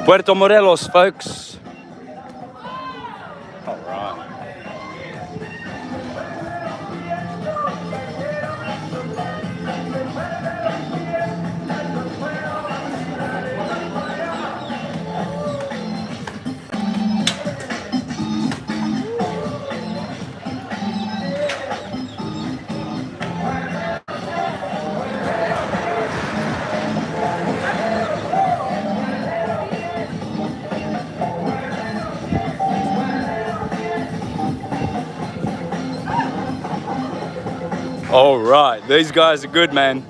Puerto Morelos, folks. All right. All right, these guys are good, man.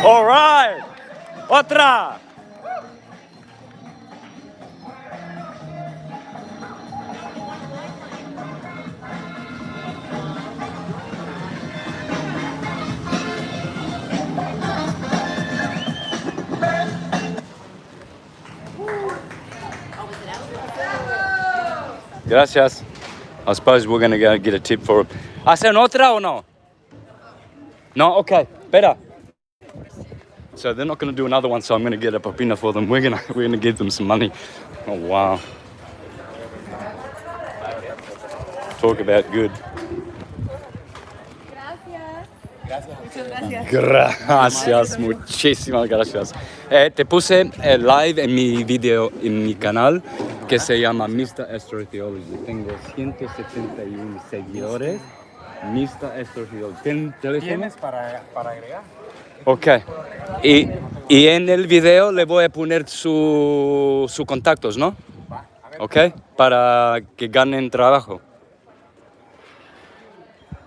All right, otra. Gracias. I suppose we're gonna go get a tip for it. ¿Hacen otra o no? No? Okay, better. So they're not gonna do another one, so I'm gonna get a propina for them. We're gonna give them some money. Oh wow. Talk about good. Gracias, muchísimas gracias. Te puse el live en mi video, en mi canal, que se llama Mr. Astrotheology. Tengo 171 seguidores. Mr. Astrotheology. ¿Tienes teléfono? ¿Tienes para agregar? Ok. Y en el video le voy a poner sus contactos, ¿no? Ok. Para que ganen trabajo.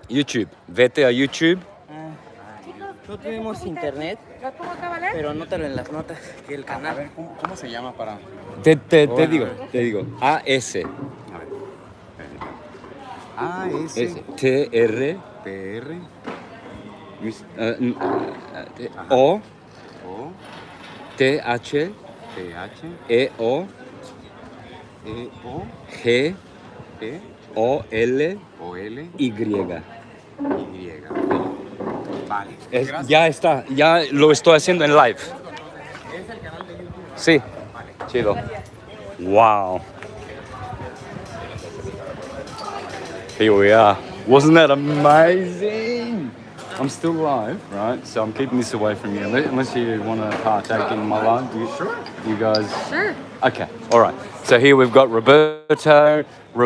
YouTube. Vete a YouTube. No tenemos internet, pero anótalo en las notas que el canal. A ver, ¿cómo se llama para...? Te digo. AS. A, S, S. TR. PR, O. O, TH. TH, EO. EO, G. G, OL. OL, Y. Y. Vale. Gracias. Ya está, ya lo estoy haciendo en live. ¿Es el canal de YouTube? Sí. Vale. Chido. Wow. Here we are. Wasn't that amazing? I'm still live, right? So I'm keeping this away from you. Unless you want to partake in my live. Sure. You guys? Sure. Okay, all right. So here we've got Roberto. The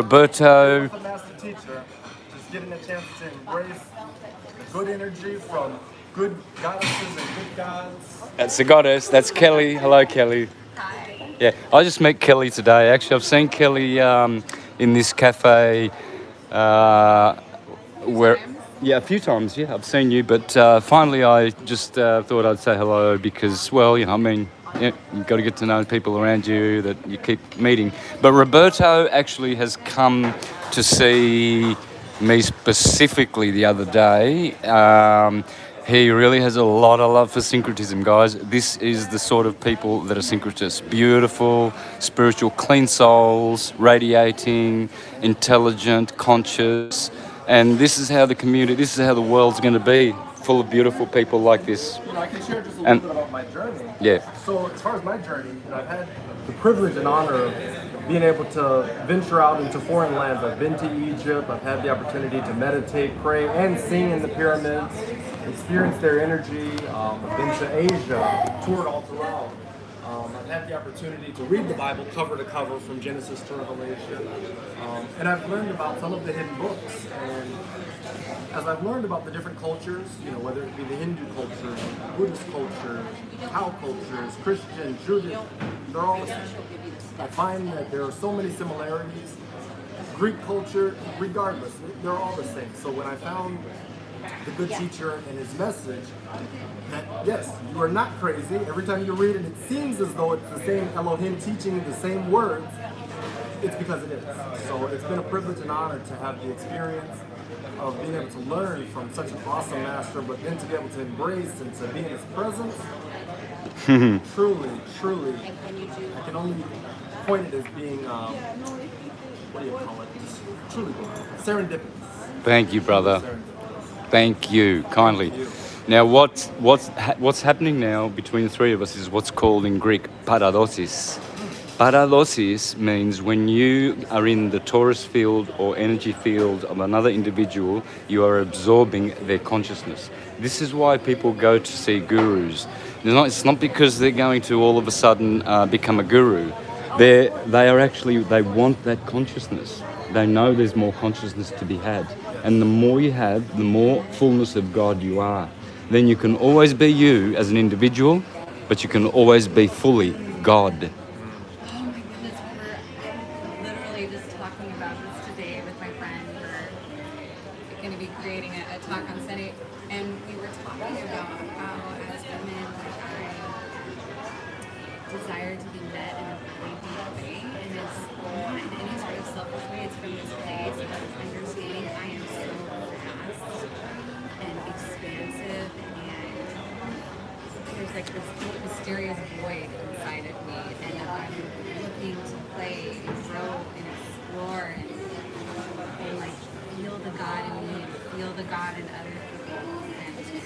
master teacher, just getting a chance to embrace the good energy from good goddesses and good gods. That's the goddess. That's Kelly. Hello, Kelly. Hi. Yeah, I just met Kelly today. Actually, I've seen Kelly in this cafe where, yeah, a few times. Yeah, I've seen you, but finally, I just thought I'd say hello because, well, you know, I mean, yeah, you've got to get to know people around you that you keep meeting. But Roberto actually has come to see me specifically the other day. He really has a lot of love for syncretism, guys. This is the sort of people that are syncretists. Beautiful, spiritual, clean souls, radiating, intelligent, conscious. And this is how the community, this is how the world's going to be, full of beautiful people like this. You know, I can share just a little bit about my journey. Yeah. So as far as my journey, you know, I've had the privilege and honor of being able to venture out into foreign lands. I've been to Egypt. I've had the opportunity to meditate, pray, and sing in the pyramids, experience their energy. I've been to Asia, toured all throughout. I've had the opportunity to read the Bible cover to cover from Genesis to Revelation. And I've learned about some of the hidden books. And as I've learned about the different cultures, you know, whether it be the Hindu culture, Buddhist culture, Tao cultures, Christian, Judaism, they're all the same. I find that there are so many similarities. Greek culture, regardless, they're all the same. So when I found the good teacher and his message, that yes, you are not crazy. Every time you read it, it seems as though it's the same Elohim teaching the same words. It's because it is. So it's been a privilege and honor to have the experience of being able to learn from such an awesome master, but then to be able to embrace and to be in his presence. truly, I can only point it as being, what do you call it? Just truly serendipitous. Thank you, brother. Serendipitous. Thank you kindly. Thank you. Now, what's happening now between the three of us is what's called in Greek paradosis. Paradosis means when you are in the torus field or energy field of another individual, you are absorbing their consciousness. This is why people go to see gurus. It's not because they're going to all of a sudden become a guru. They want that consciousness. They know there's more consciousness to be had. And the more you have, the more fullness of God you are. Then you can always be you as an individual, but you can always be fully God. Oh my goodness, we're literally just talking about this today with my friend. We're going to be creating a talk on Sunday, and we were talking about how as women, I desire to be met in a really deep way, and it's not in any sort of selfish way. It's from this place of understanding I am so vast and expansive, and there's like this deep, mysterious void inside of me, and I'm looking to play and grow and explore and like feel the God in me and feel the God in other people.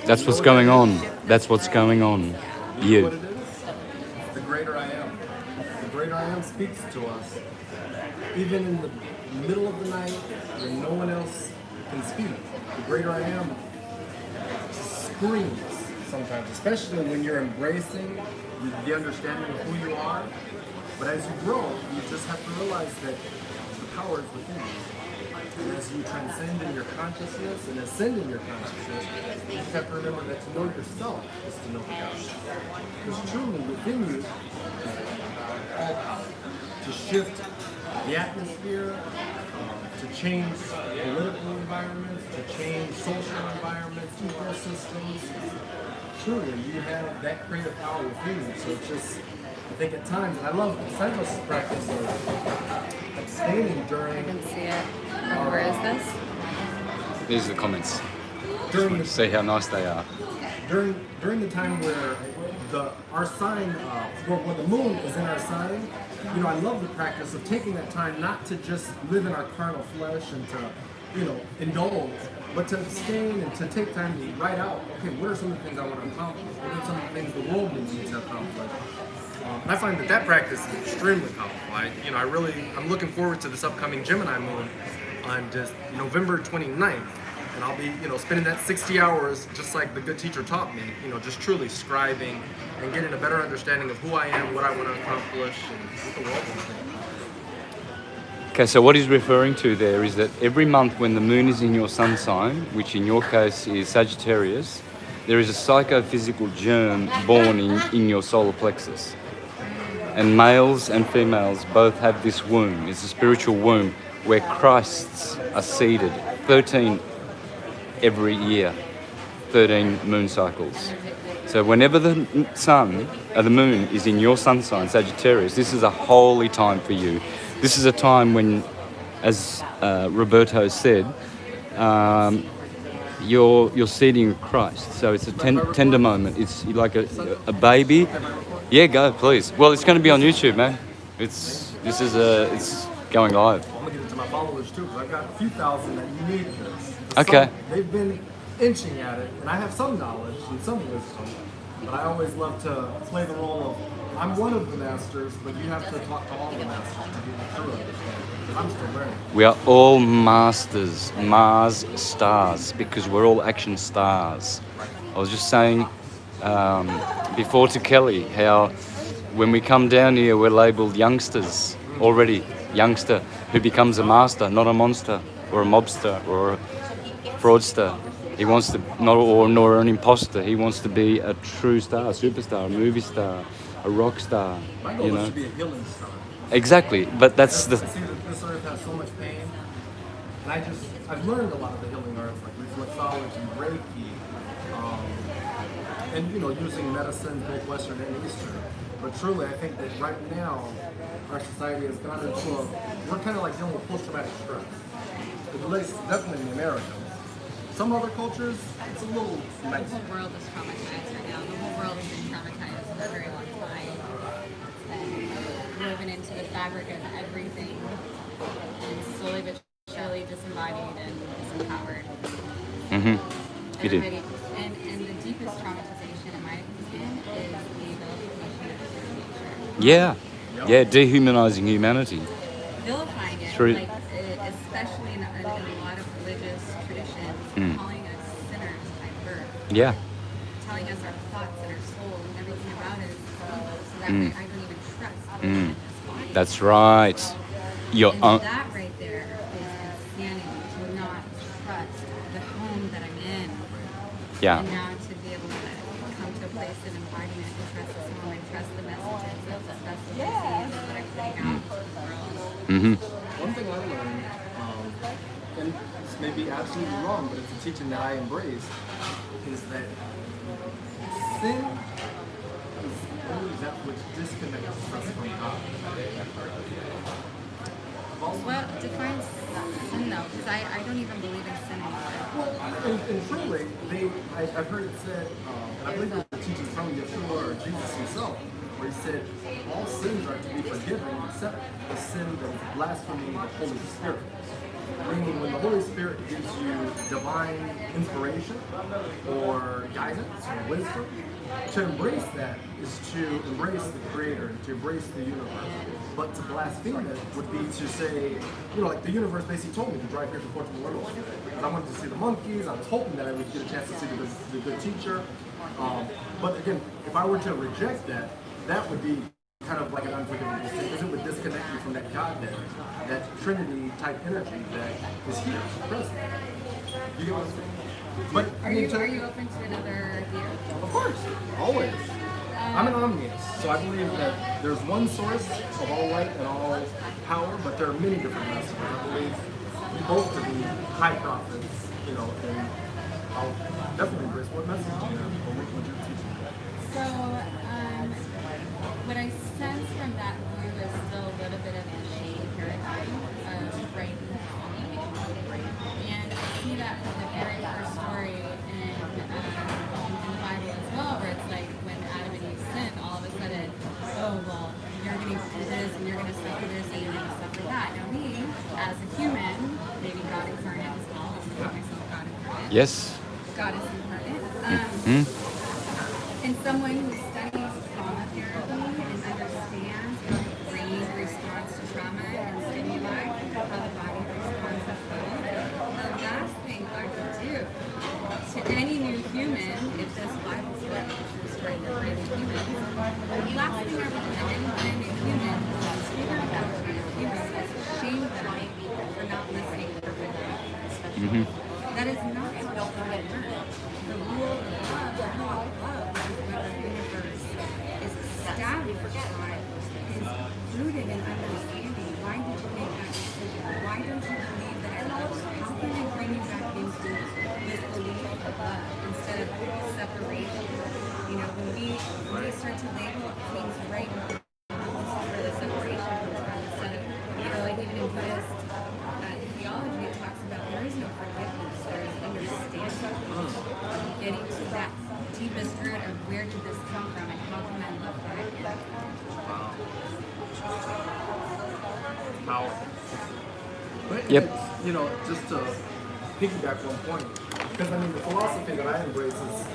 And That's what's going on. That's what's going on. What You. it is? The greater I am. The greater I am speaks to us. Even in the middle of the night when no one else can speak, the greater I am screams sometimes, especially when you're embracing the understanding of who you are. But as you grow, you just have to realize that the power is within you. And as you transcend in your consciousness and ascend in your consciousness, you just have to remember that to know yourself is to know God. Because truly within you is all power to shift the atmosphere, to change political environments, to change social environments, ecosystems. Truly, you have that creative power within you. So it's just, I think at times, and I love Santos' practice of abstaining I during can see it. Where is this? These are the comments. during See how nice they are. during the time where our sign, when the moon is in our sign, you know, I love the practice of taking that time not to just live in our carnal flesh and to, you know, indulge, but to abstain and to take time to write out, okay, what are some of the things I want to accomplish? What are some of the things the world needs me to accomplish? And I find that practice is extremely powerful. I'm looking forward to this upcoming Gemini moon on just November 29th. And I'll be, spending that 60 hours just like the good teacher taught me, just truly scribing and getting a better understanding of who I am, what I want to accomplish, and what the world wants me to accomplish. Okay, so what he's referring to there is that every month when the moon is in your sun sign, which in your case is Sagittarius, there is a psychophysical germ born in your solar plexus. And males and females both have this womb. It's a spiritual womb where Christs are seeded. 13 every year, 13 moon cycles. So whenever the moon is in your sun sign, Sagittarius, this is a holy time for you. This is a time when, as Roberto said, you're seeding Christ. So it's a tender moment. It's like a baby. Yeah, go please. Well, it's going to be on YouTube, man. It's going live. I'm gonna give it to my followers too, because I've got a few thousand that need this. Okay. They've been inching at it, and I have some knowledge and some wisdom, but I always love to play the role of, I'm one of the masters, but you have to talk to all the masters to get the true understanding, because I'm still learning. We are all masters, Mars stars, because we're all action stars. I was just saying before to Kelly how when we come down here we're labelled youngsters already. Youngster who becomes a master, not a monster or a mobster or a fraudster. He wants to nor an imposter. He wants to be a true star, a superstar, a movie star, a rock star. My goal is to be a healing star. Exactly, but that's the. I see that this earth has so much pain, and I've learned a lot of the healing arts like reflexology, Reiki, and using medicine, both Western and Eastern. But truly, I think that right now, our society has gone into we're kind of like dealing with post-traumatic stress. At least definitely in America. Some other cultures, it's a little nicer. The whole world is traumatized right now. The whole world has been traumatized. for a very long time. It's been woven into the fabric of everything, and slowly but surely disembodied and disempowered. Mm-hmm. You did. And the deepest traumatization, in my opinion, is the vilification of human nature. Yeah. Yeah, dehumanizing humanity. Vilifying it, Through- like especially in a lot of religious traditions, calling us sinners by birth, Yeah. telling us our thoughts and our soul and everything about us is evil, so that way I don't even trust in this body. That's right. You're And that right there is insanity, to not trust the home that I'm in. yeah. And now to be able to come to a place of embodiment and trust this home and trust the messages of the messages that I'm putting out into the world. Mm-hmm. One thing I learned, and this may be absolutely wrong, but it's a teaching that I embrace, is that sin is only that which disconnects us from God. What defines sin though? Because I don't even believe in sin anymore. Well, in truly, I've heard it said, and I believe it's a teaching from Yeshua or Jesus himself, where he said all sins are to be forgiven except the sin that is blaspheming the Holy Spirit. Meaning when the Holy Spirit gives you divine inspiration or guidance or wisdom, to embrace that is to embrace the Creator, to embrace the universe. But to blaspheme it would be to say, like the universe basically told me to drive here to Puerto, Morelos. Because I wanted to see the monkeys, I was hoping that I would get a chance to see the good teacher. But again, if I were to reject that, that would be kind of like an unforgivable sin, because it would disconnect you from that God that Trinity type energy that is here, present. You get what I'm saying? But Are you open to another view? of course, always. I'm an omnius, so I believe that there's one source of all light and all power, but there are many different messengers. I believe we both to be high prophets, and I'll definitely embrace what message you have, or what would you teach me? So, what I sense from that view is still a little bit of a shade paradigm of right and wrong. And I see that from the very first story in the Bible as well, where it's like when Adam and Eve sinned, all of a sudden, oh, well, you're going to do this, and you're going to suffer this, and you're going to suffer that. Now me, as a human, maybe God incarnate as well, I call myself God incarnate. Yes. Goddess incarnate. And someone who studies trauma therapy and understands how the brain responds to trauma and stimuli, how the body responds as well. The last thing I would do to any new human, if this Bible's what is for the brand new human, the last thing I would do to any brand new human is figure out that brand new human is shame them for not listening perfectly. That is not how to learn. The rule of love, the law of love, is what the universe is established by, is rooted in understanding. Why did you make that decision? Why don't you believe that I love you? How can I bring you back into this belief of love instead of separation? When we start to label things right and wrong, this is where the separation comes from. Instead of, like even in Buddhist theology, it talks about there is no forgiveness, there is understanding. Getting to that deepest root of where did this come from and how can I love that again? Power. But Yep. it's, just to piggyback one point, because the philosophy that I embrace is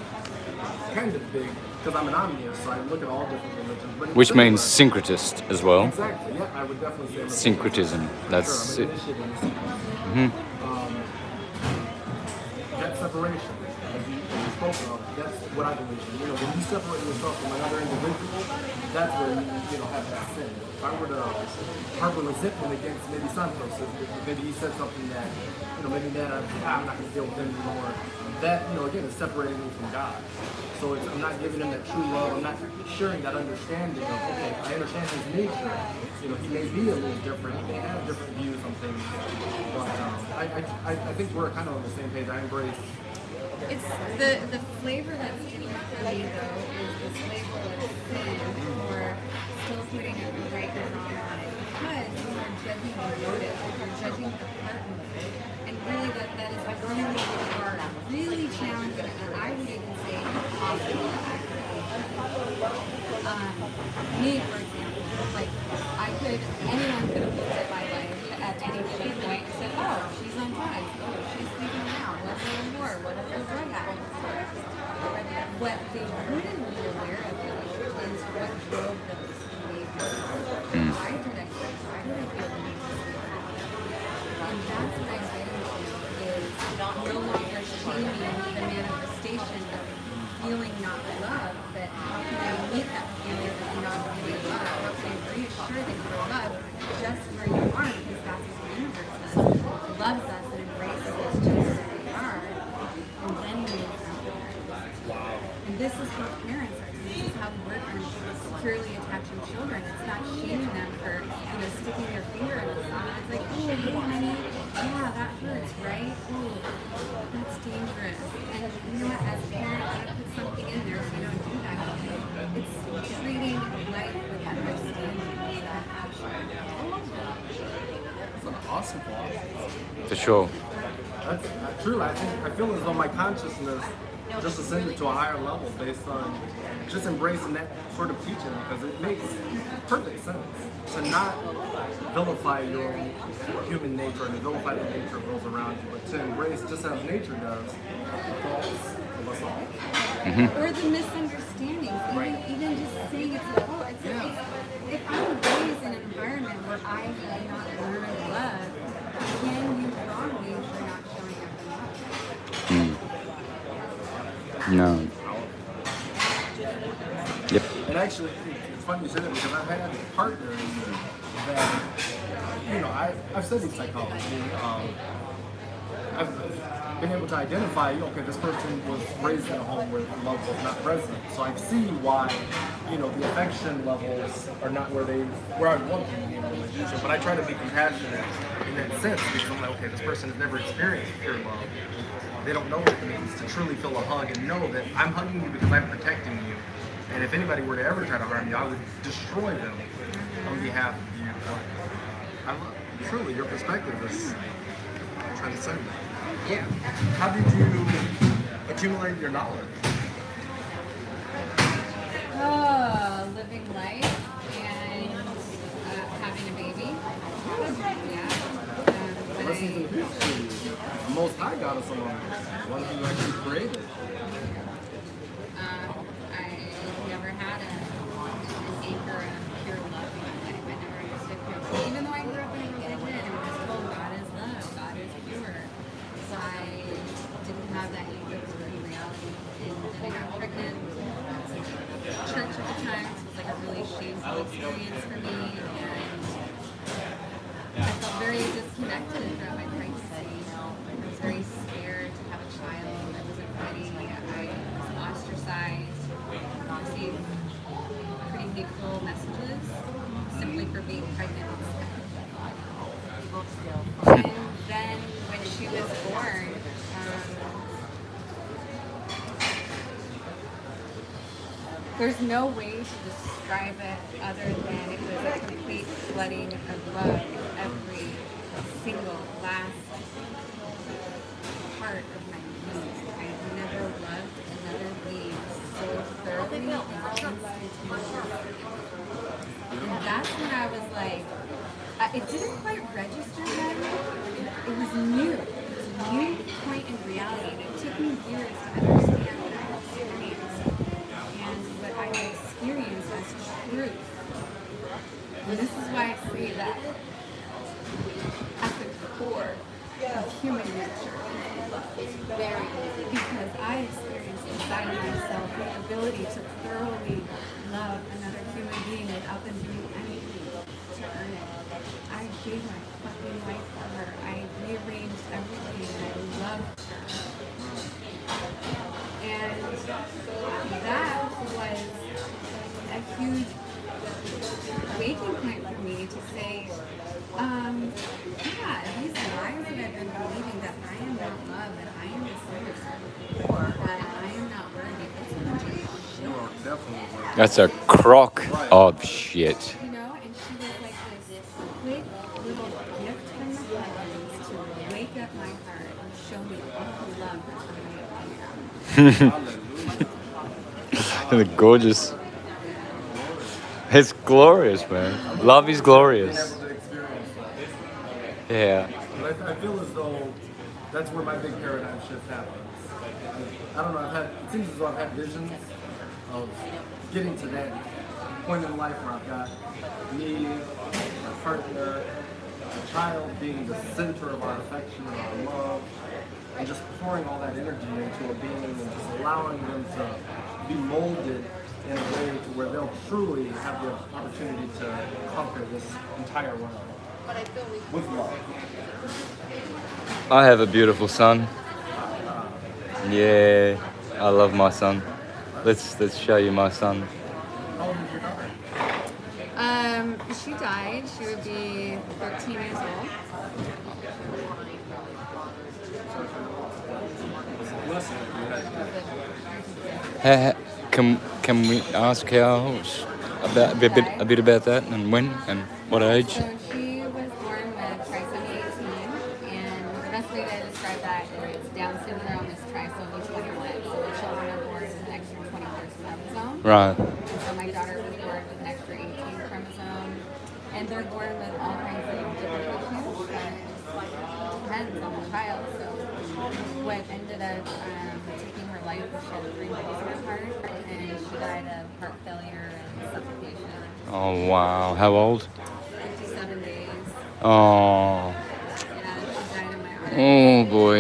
kind of big, because I'm an omnius, so I look at all different religions. But Which means syncretist as well. Exactly, yeah, I would definitely say I'm a Syncretism. That's sure, I'm it. initiated in syncretism. That separation, as you spoke of, that's what I believe in. When you separate yourself from another individual, that's where you have that sin. If I were to harbor resentment against maybe Santos, if maybe he said something that, maybe I'm not going to deal with him anymore, that, again, is separating me from God. So I'm not giving him that true love. I'm not sharing that understanding of, okay, I understand his nature. He may be a little different. He may have different views on things. But I think we're kind of on the same page. I embrace. It's the flavor that's getting for me though is the flavor of sin or still putting a right and wrong on it, because you are judging the motive, you're judging the partner, and really that is really hard, really challenging, and I would even say impossible to act. me, for example, like anyone could have looked at my life at any given point and said, oh, she's on drugs, oh, she's sleeping around, what if they're a whore, what if they're drug addicts? What they wouldn't be aware of is what drove those behaviors. Why did I feel the need to sleep around? And that's what I'm getting to is no longer shaming the manifestation of feeling not loved, but how can I meet that feeling of not feeling loved? How can I reassure that you're loved just where you are, because that's what the universe does. It loves us and embraces us just as we are, and then we move from there. And this is what parents are. This is how we work on securely attaching children. It's not shaming them for, sticking their finger in the sun. It's like, oh, hey, honey, yeah, that hurts, right? Oh, that's dangerous. And you know what? As a parent, I put something in there so you don't do that. It's treating life with understanding. It's an awesome philosophy. For sure. That's true. I feel as though my consciousness just ascended to a higher level based on just embracing that sort of teaching, because it makes perfect sense to not vilify your human nature and vilify the nature of those around you, but to embrace, just as nature does, the faults of us all. Or the misunderstandings, even just saying it's a fault. It's like, if I'm raised in an environment where I have not learned love, can you wrong me for not showing up in love? No. Yep. And actually, it's funny you say that, because I've had partners that, I've studied psychology. I've been able to identify, okay, this person was raised in a home where love was not present. So I see why, the affection levels are not where I want them to be in a relationship. But I try to be compassionate in that sense, because I'm like, okay, this person has never experienced pure love. They don't know what it means to truly feel a hug and know that I'm hugging you because I'm protecting you. And if anybody were to ever try to harm you, I would destroy them on behalf of you. I love, truly, your perspective is transcendent. Yeah. How did you accumulate your knowledge? Living life and having a baby. Yeah. Lessons in peace. The Most High got us along. One who actually created. I never had an anchor of pure love in my life. I never understood pure love. Even though I grew up in a religion and was told God is love, God is pure, I didn't have that anchor in reality. And then I got pregnant. Church at the time, so it was like a really shameful experience for me, and I felt very disconnected throughout my pregnancy. I was very scared to have a child. I wasn't ready. I was ostracized. Received pretty hateful messages simply for being pregnant. And then when she was born, there's no way to describe it other than it was a complete flooding of love in every single last part of my being. I've never loved another being so thoroughly and instantaneously. And that's when I was like, it didn't quite register yet. It was new. It was a new point in reality, and it took me years to understand what I experienced. And what I experienced as truth. And this is why I say that at the core of human nature is love. Very easy. Because I experienced inside of myself the ability to thoroughly love another human being without them doing anything to earn it. I gave my fucking life for her. I rearranged everything and I loved her. And that was a huge waking point for me to say, yeah, these lies that I've been believing that I am not loved, that I am misunderstood, that I am not worthy, it's a bunch of shit. Definitely. That's a crock of shit. You know, and she was like this quick little gift from the heavens to wake up my heart and show me all the love that's in my life. They're gorgeous. It's glorious, man. Love is Being glorious. able to experience that. Yeah. But I feel as though that's where my big paradigm shift happens. I don't know, it seems as though I've had visions of getting to that point in life where I've got me, my partner, a child being the center of our affection and our love, and just pouring all that energy into a being and just allowing them to be molded in a way to where they'll truly have the opportunity to conquer this entire world with love. I have a beautiful son. Yeah, I love my son. Let's show you my son. How old is your daughter? She died. She would be 13 years old. Can we ask how about a bit about that and when and what age? So she was born with trisomy 18, and the best way to describe that is Down syndrome is trisomy 21. So the children are born with an extra 21st chromosome. Right. So my daughter was born with an extra 18 chromosome, and they're born with all kinds of different issues that depends on the child. So what ended up taking her life was she had 3 babies in her heart, and she died of heart failure and suffocation. Oh wow. How old? 57 days. Oh. Yeah, she died in my arms. Oh boy.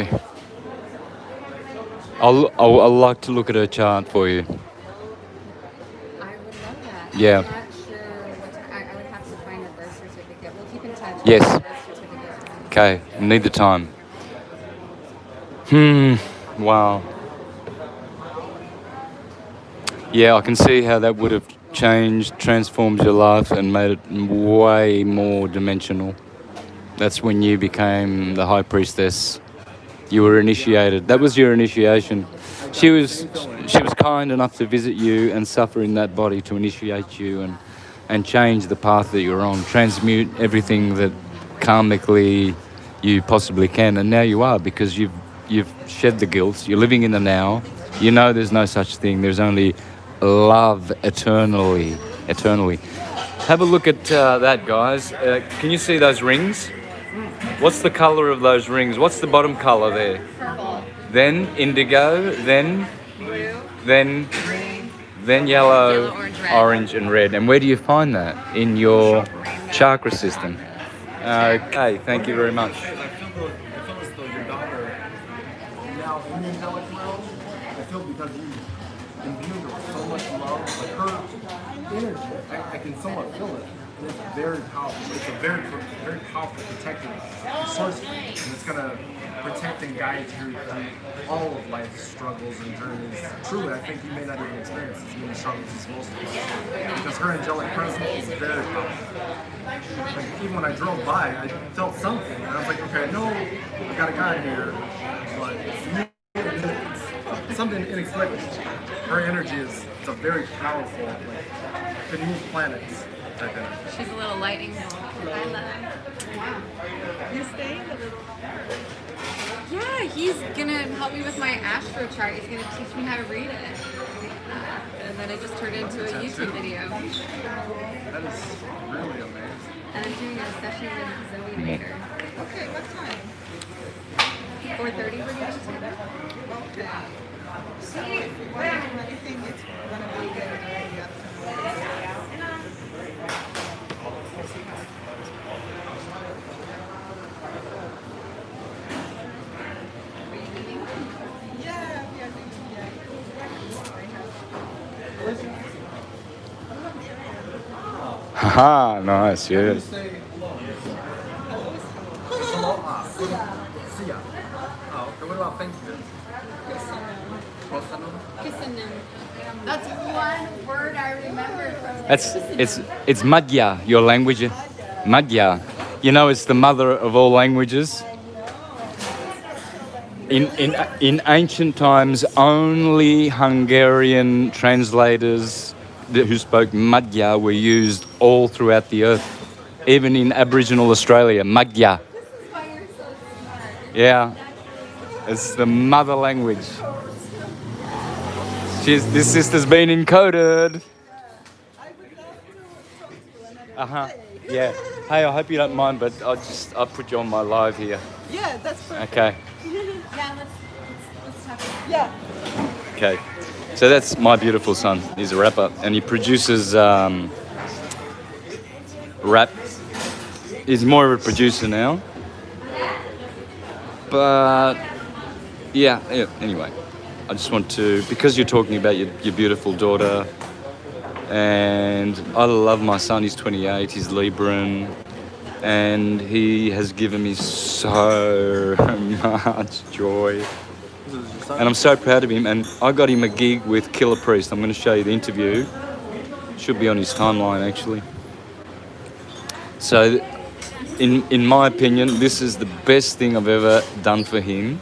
I'll like to look at her chart for you. I would love that. Yeah. I'm not sure what I would have to find her birth certificate. We'll keep in touch. Yes. With her birth certificate. Okay. Need the time. Wow. Yeah, I can see how that would have changed, transformed your life, and made it way more dimensional. That's when you became the high priestess. You were initiated. That was your initiation. She was kind enough to visit you and suffer in that body to initiate you and change the path that you're on, transmute everything that karmically you possibly can. And now you are, because you've shed the guilt. You're living in the now. You know there's no such thing. There's only love eternally. Have a look at that, guys. Can you see those rings? What's the color of those rings? What's the bottom color there? Purple. Then indigo, then Blue. then then yellow, Yellow, orange, and red. And where do you find that? In your chakra system. Okay, thank you very much. I feel as though your daughter now in the angelic realm, I feel because you imbued her with so much love, like her energy, I can somewhat feel it. And it's very powerful. It's a very powerful protective source, and it's gonna protect and guide you through all of life's struggles and journeys. Truly, I think you may not even experience as many struggles as most of us, because her angelic presence is very powerful. Like, even when I drove by, I felt something, and I was like, okay, I know I got a guy here, but it's something inexplicable. Her energy is a very powerful, like, can move planets type energy. She's a little lightning bolt. I love. You staying a little. Yeah, he's gonna help me with my astro chart. He's gonna teach me how to read it. And then it just turned into a YouTube video. That is really amazing. And I'm doing a session with Zoe later. Okay, what time? 4:30 we're gonna do that. Okay. See, well, anything it's gonna be there already Yeah, we are doing Haha, nice, yeah. Say aloha. See ya. Oh, okay, what about thank you? Kosanum? That's one word I remember from It's Madhya, your language. Madhya. You know, it's the mother of all languages. In ancient times, only Hungarian translators who spoke Madhya were used all throughout the earth, even in Aboriginal Australia. Madhya. Yeah, it's the mother language. This sister's been encoded. Yeah. Hey, I hope you don't mind, but I'll put you on my live here. Yeah, that's perfect. Okay. Yeah, let's talk about it. Yeah. Okay. So that's my beautiful son. He's a rapper, and he produces rap. He's more of a producer now. But yeah. Anyway, I just want to, because you're talking about your beautiful daughter, and I love my son. He's 28. He's Libran, and he has given me so much joy. And I'm so proud of him. And I got him a gig with Killer Priest. I'm going to show you the interview. Should be on his timeline, actually. So, in my opinion, this is the best thing I've ever done for him.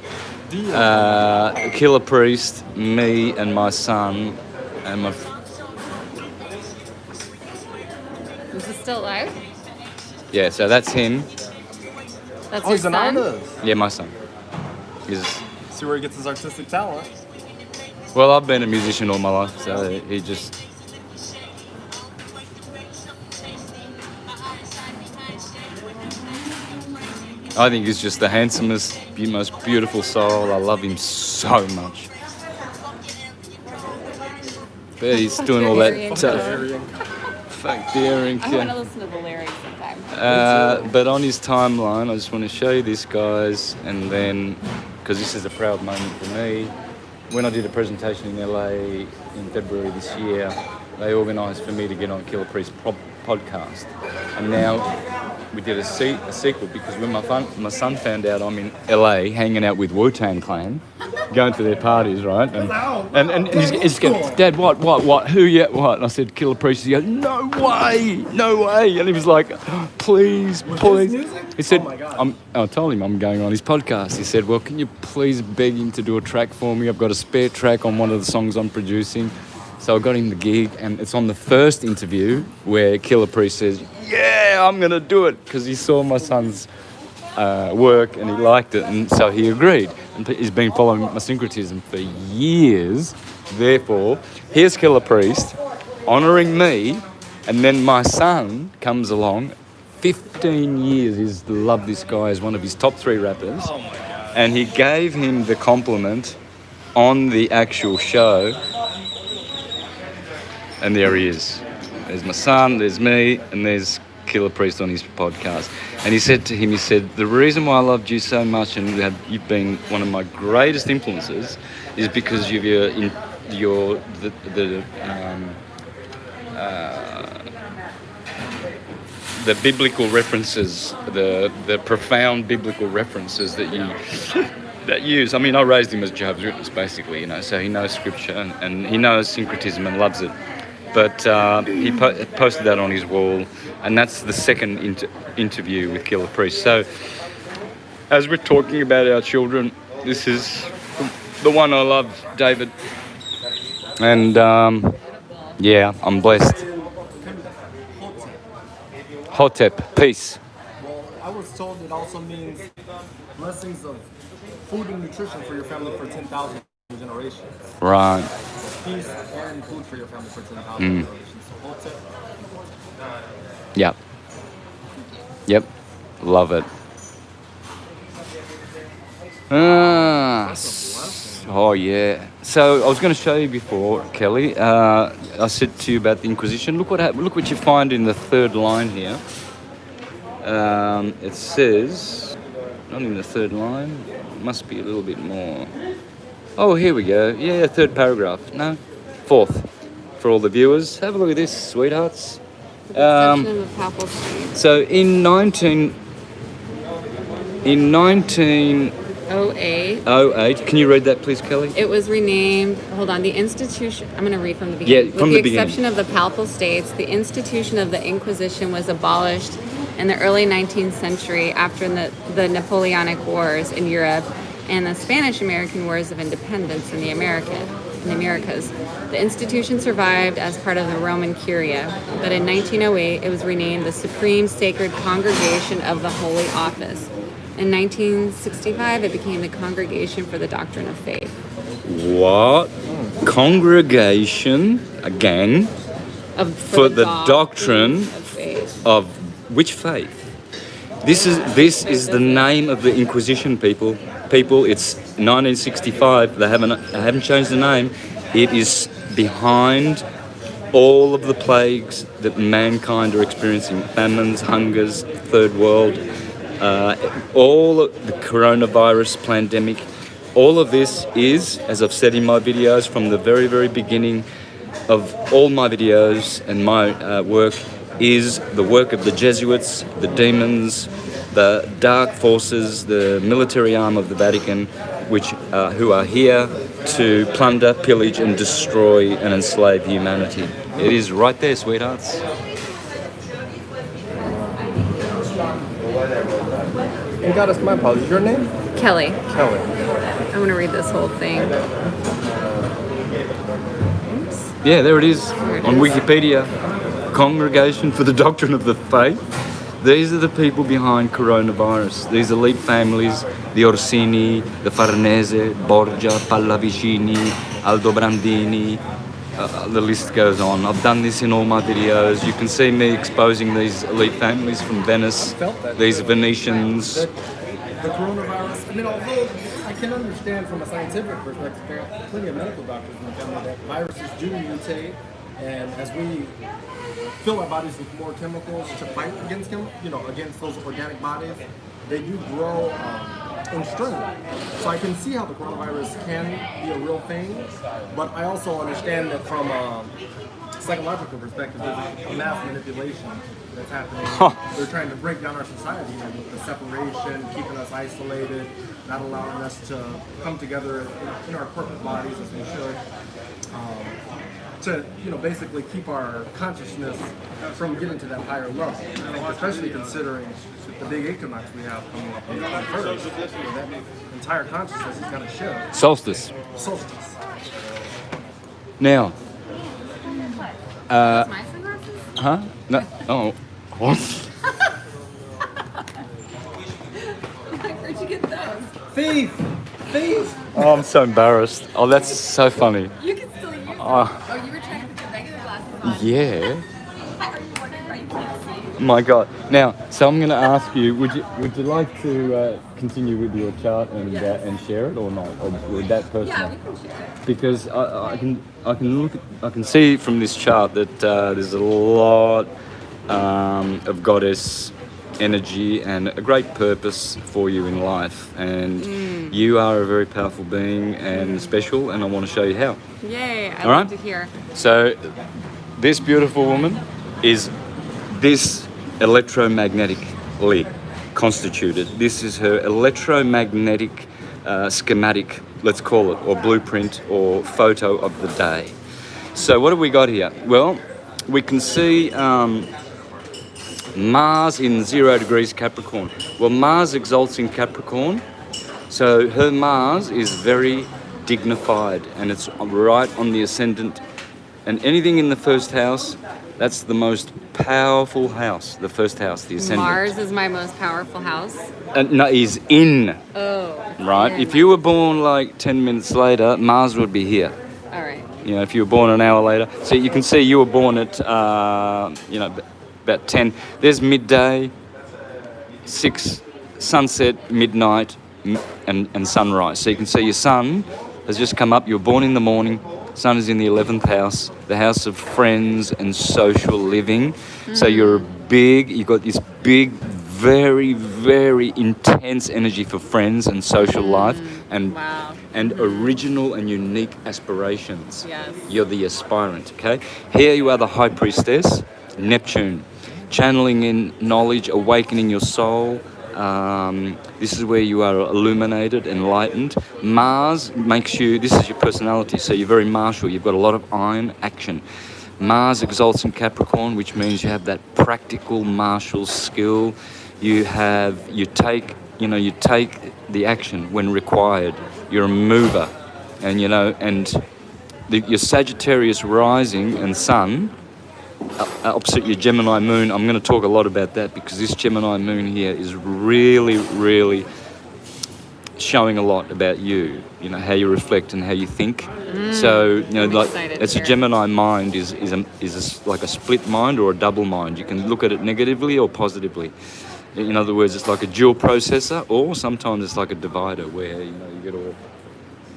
Killer Priest, me, and my son, and my. Is this still live? Yeah, so that's him. That's Oh, your he's an son? artist. Yeah, my son. He's. See where he gets his artistic talent. Well, I've been a musician all my life, so he just. I think he's just the handsomest, most beautiful soul. I love him so much. But he's doing all that fuck daring. I want to listen to the lyrics sometime. But on his timeline, I just want to show you this, guys, and then, because this is a proud moment for me, when I did a presentation in LA in February this year, they organised for me to get on Killer Priest podcast, and now we did a sequel, because when my son found out I'm in LA hanging out with Wu-Tang Clan, going to their parties, right? And he's going, Dad, what? Who yet? What? And I said, Killer Priest. He goes, no way. And he was like, please. He said, I told him I'm going on his podcast. He said, well, can you please beg him to do a track for me? I've got a spare track on one of the songs I'm producing. So I got him the gig, and it's on the first interview where Killer Priest says, yeah, I'm going to do it, because he saw my son's work and he liked it, and so he agreed. And he's been following my syncretism for years. Therefore, here's Killer Priest honouring me, and then my son comes along. 15 years he's loved this guy as one of his top 3 rappers. Oh my God. And he gave him the compliment on the actual show. And there he is. There's my son, there's me, and there's Killer Priest on his podcast. And he said to him, the reason why I loved you so much and you've been one of my greatest influences is because of the biblical references, the profound biblical references that you use. I mean, I raised him as Jehovah's Witness, basically, so he knows scripture and he knows syncretism and loves it. But he posted that on his wall, and that's the second interview with Killer Priest. So, as we're talking about our children, this is the one I love, David. And yeah, I'm blessed. Hotep, peace. Well, I was told it also means blessings of food and nutrition for your family for 10,000 generations. Right. Peace and food for your family for 10,000 generations. So Hotep. Yep. Love it. Oh yeah. So I was going to show you before, Kelly. I said to you about the Inquisition. Look what you find in the third line here. It says, not in the third line. It must be a little bit more. Oh, here we go. Yeah, third paragraph. No, fourth. For all the viewers, have a look at this, sweethearts. Exception of the Papal States. So in 1908, can you read that, please, Kelly? It was renamed, hold on, the institution, I'm going to read from the beginning. Yeah, from the beginning. With the exception of the Papal States, the institution of the Inquisition was abolished in the early 19th century after the Napoleonic Wars in Europe and the Spanish-American Wars of Independence in the Americas. The institution survived as part of the Roman Curia, but in 1908 it was renamed the Supreme Sacred Congregation of the Holy Office. In 1965 it became the Congregation for the Doctrine of Faith. What? Congregation, again, for the doctrine. Of faith. of which faith? This is the name of the Inquisition, people. People, it's 1965. They haven't changed the name. It is behind all of the plagues that mankind are experiencing: famines, hungers, third world, all of the coronavirus pandemic. All of this is, as I've said in my videos from the very, very beginning of all my videos and my work, is the work of the Jesuits, the demons, the dark forces, the military arm of the Vatican, who are here to plunder, pillage, and destroy and enslave humanity. It is right there, sweethearts. And Goddess, my apologies. Your name? Kelly. Kelly. I'm gonna read this whole thing. Yeah, there it is it on is. Wikipedia. Congregation for the Doctrine of the Faith. These are the people behind coronavirus. These elite families: the Orsini, the Farnese, Borgia, Pallavicini, Aldobrandini. The list goes on. I've done this in all my videos. You can see me exposing these elite families from Venice, these Venetians. The coronavirus, I mean, although I can understand from a scientific perspective, there are plenty of medical doctors in the family that viruses do mutate, and as we fill our bodies with more chemicals to fight against against those organic bodies, they do grow in strength. So I can see how the coronavirus can be a real thing, but I also understand that from a psychological perspective, there's a mass manipulation that's happening. They're trying to break down our society with the separation, keeping us isolated, not allowing us to come together in our corporate bodies as we should. To basically keep our consciousness from getting to that higher level, especially considering the big equinox we have coming up on the 21st. That entire consciousness is going to shift. Solstice. Solstice. Now, That's my sunglasses? huh? No. Oh, what? Like, where'd you get those? Thief! Thief! Oh, I'm so embarrassed. Oh, that's so funny. You can still use them. Oh. Oh, you were trying to put your regular glasses on. Yeah. Are you wondering why you can't see? My God. Now, so I'm going to ask you: would you like to continue with your chart and share it or not, or would that personal? Yeah, we can share it. Because I can see from this chart that there's a lot of goddess energy and a great purpose for you in life, and you are a very powerful being and special, and I want to show you how. Yay, I All love right. to hear. So this beautiful woman is this electromagnetically constituted. This is her electromagnetic schematic, let's call it, or blueprint or photo of the day. So what have we got here? Well, we can see Mars in 0 degrees Capricorn. Well, Mars exalts in Capricorn, so her Mars is very dignified and it's right on the ascendant. And anything in the first house, that's the most powerful house, the first house, the ascendant. Mars is my most powerful house. No, is in, Oh. right? in. If you were born like 10 minutes later, Mars would be here. All right. You know, if you were born an hour later. So you can see you were born at, about 10. There's midday, 6, sunset, midnight, and sunrise. So you can see your sun has just come up. You were born in the morning. Sun is in the 11th house, the house of friends and social living. So you've got this big, very, very intense energy for friends and social life and Wow. and original and unique aspirations. Yes. You're the aspirant, okay? Here you are the high priestess, Neptune, channeling in knowledge, awakening your soul. This is where you are illuminated, enlightened. Mars makes you, this is your personality, so you're very martial, you've got a lot of iron action. Mars exalts in Capricorn, which means you have that practical martial skill. You take the action when required. You're a mover, and your Sagittarius rising and sun opposite your Gemini moon. I'm going to talk a lot about that because this Gemini moon here is really, really showing a lot about you. You know how you reflect and how you think. So you know, I'm like excited it's to a hear it. Gemini mind like a split mind or a double mind. You can look at it negatively or positively. In other words, it's like a dual processor, or sometimes it's like a divider where you get all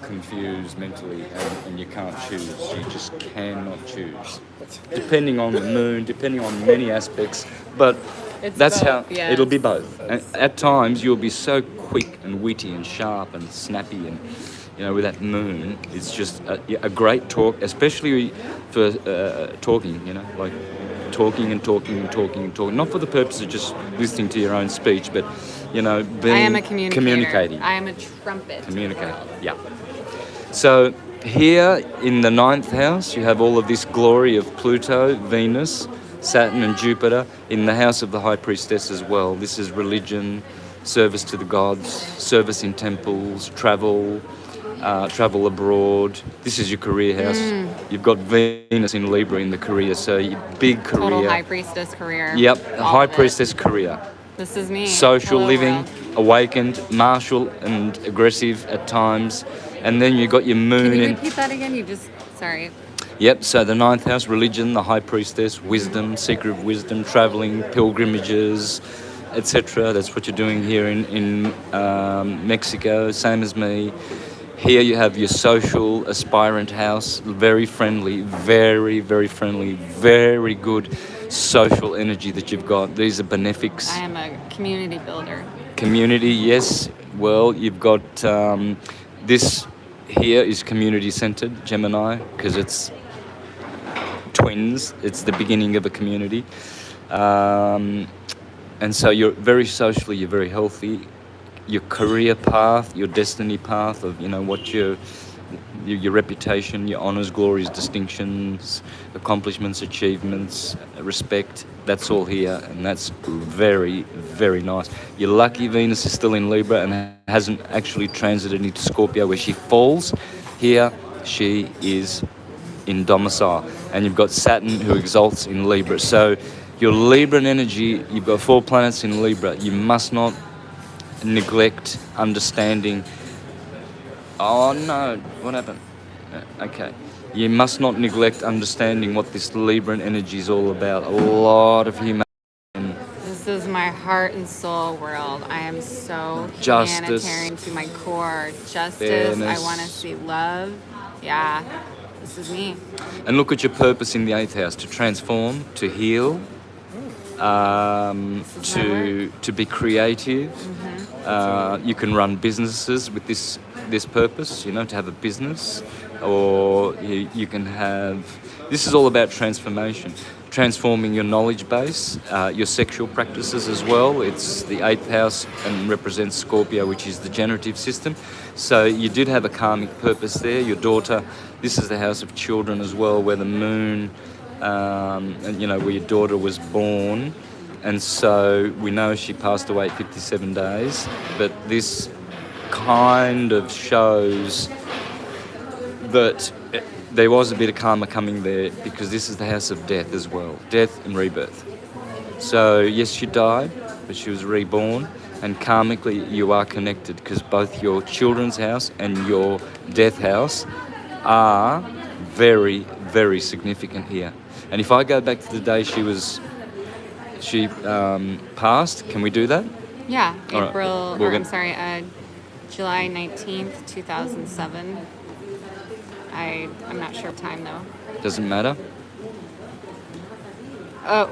confused mentally and you can't choose. You just cannot choose, depending on the moon, depending on many aspects. But It's that's both, how yes. it'll be both. And at times you'll be so quick and witty and sharp and snappy, and with that moon, it's just a great talk, especially for talking. Like talking and talking and talking and talking, not for the purpose of just listening to your own speech, but being I am a communicator. communicating. I am a trumpet. Communicate. Yeah. So here in the 9th house, you have all of this glory of Pluto, Venus, Saturn and Jupiter in the house of the High Priestess as well. This is religion, service to the gods, service in temples, travel abroad. This is your career house. You've got Venus in Libra in the career, so your big career. Total high priestess career. Yep, a All high of it. priestess career. This is me. Social Hello, living, world. awakened, martial and aggressive at times. And then you got your moon Can you in. repeat that again? Sorry. Yep, so the 9th house, religion, the high priestess, wisdom, secret of wisdom, traveling, pilgrimages, etc. That's what you're doing here in Mexico, same as me. Here you have your social aspirant house, very friendly, very, very friendly, very good social energy that you've got. These are benefics. I am a community builder. Community, yes. Well, you've got this here is community-centered, Gemini, because it's twins. It's the beginning of a community. And so you're very socially, you're very healthy. Your career path, your destiny path of, what your reputation, your honours, glories, distinctions, accomplishments, achievements, respect, that's all here, and that's very, very nice. Your lucky Venus is still in Libra and hasn't actually transited into Scorpio where she falls. Here she is in domicile, and you've got Saturn who exalts in Libra. So your Libran energy, you've got 4 planets in Libra. You must not neglect understanding. Oh no, what happened? Okay. You must not neglect understanding what this Libran energy is all about. A lot of humanity. This is my heart and soul world. I am so Justice. humanitarian to my core. Justice. Fairness. I want to see love. Yeah. This is me. And look at your purpose in the 8th house: to transform, to heal, to be creative. You can run businesses with this purpose, to have a business, or you can have. This is all about transformation, transforming your knowledge base, your sexual practices as well. It's the 8th house and represents Scorpio, which is the generative system. So you did have a karmic purpose there. Your daughter. This is the house of children as well, where the moon. And where your daughter was born, and so we know she passed away at 57 days, but this kind of shows that there was a bit of karma coming there, because this is the house of death as well, death and rebirth. So yes, she died, but she was reborn, and karmically you are connected, because both your children's house and your death house are very, very significant here. And if I go back to the day she passed, can we do that? Yeah. All right. April, We're or I'm gonna- sorry, July 19th, 2007. I'm not sure of time though. Doesn't matter.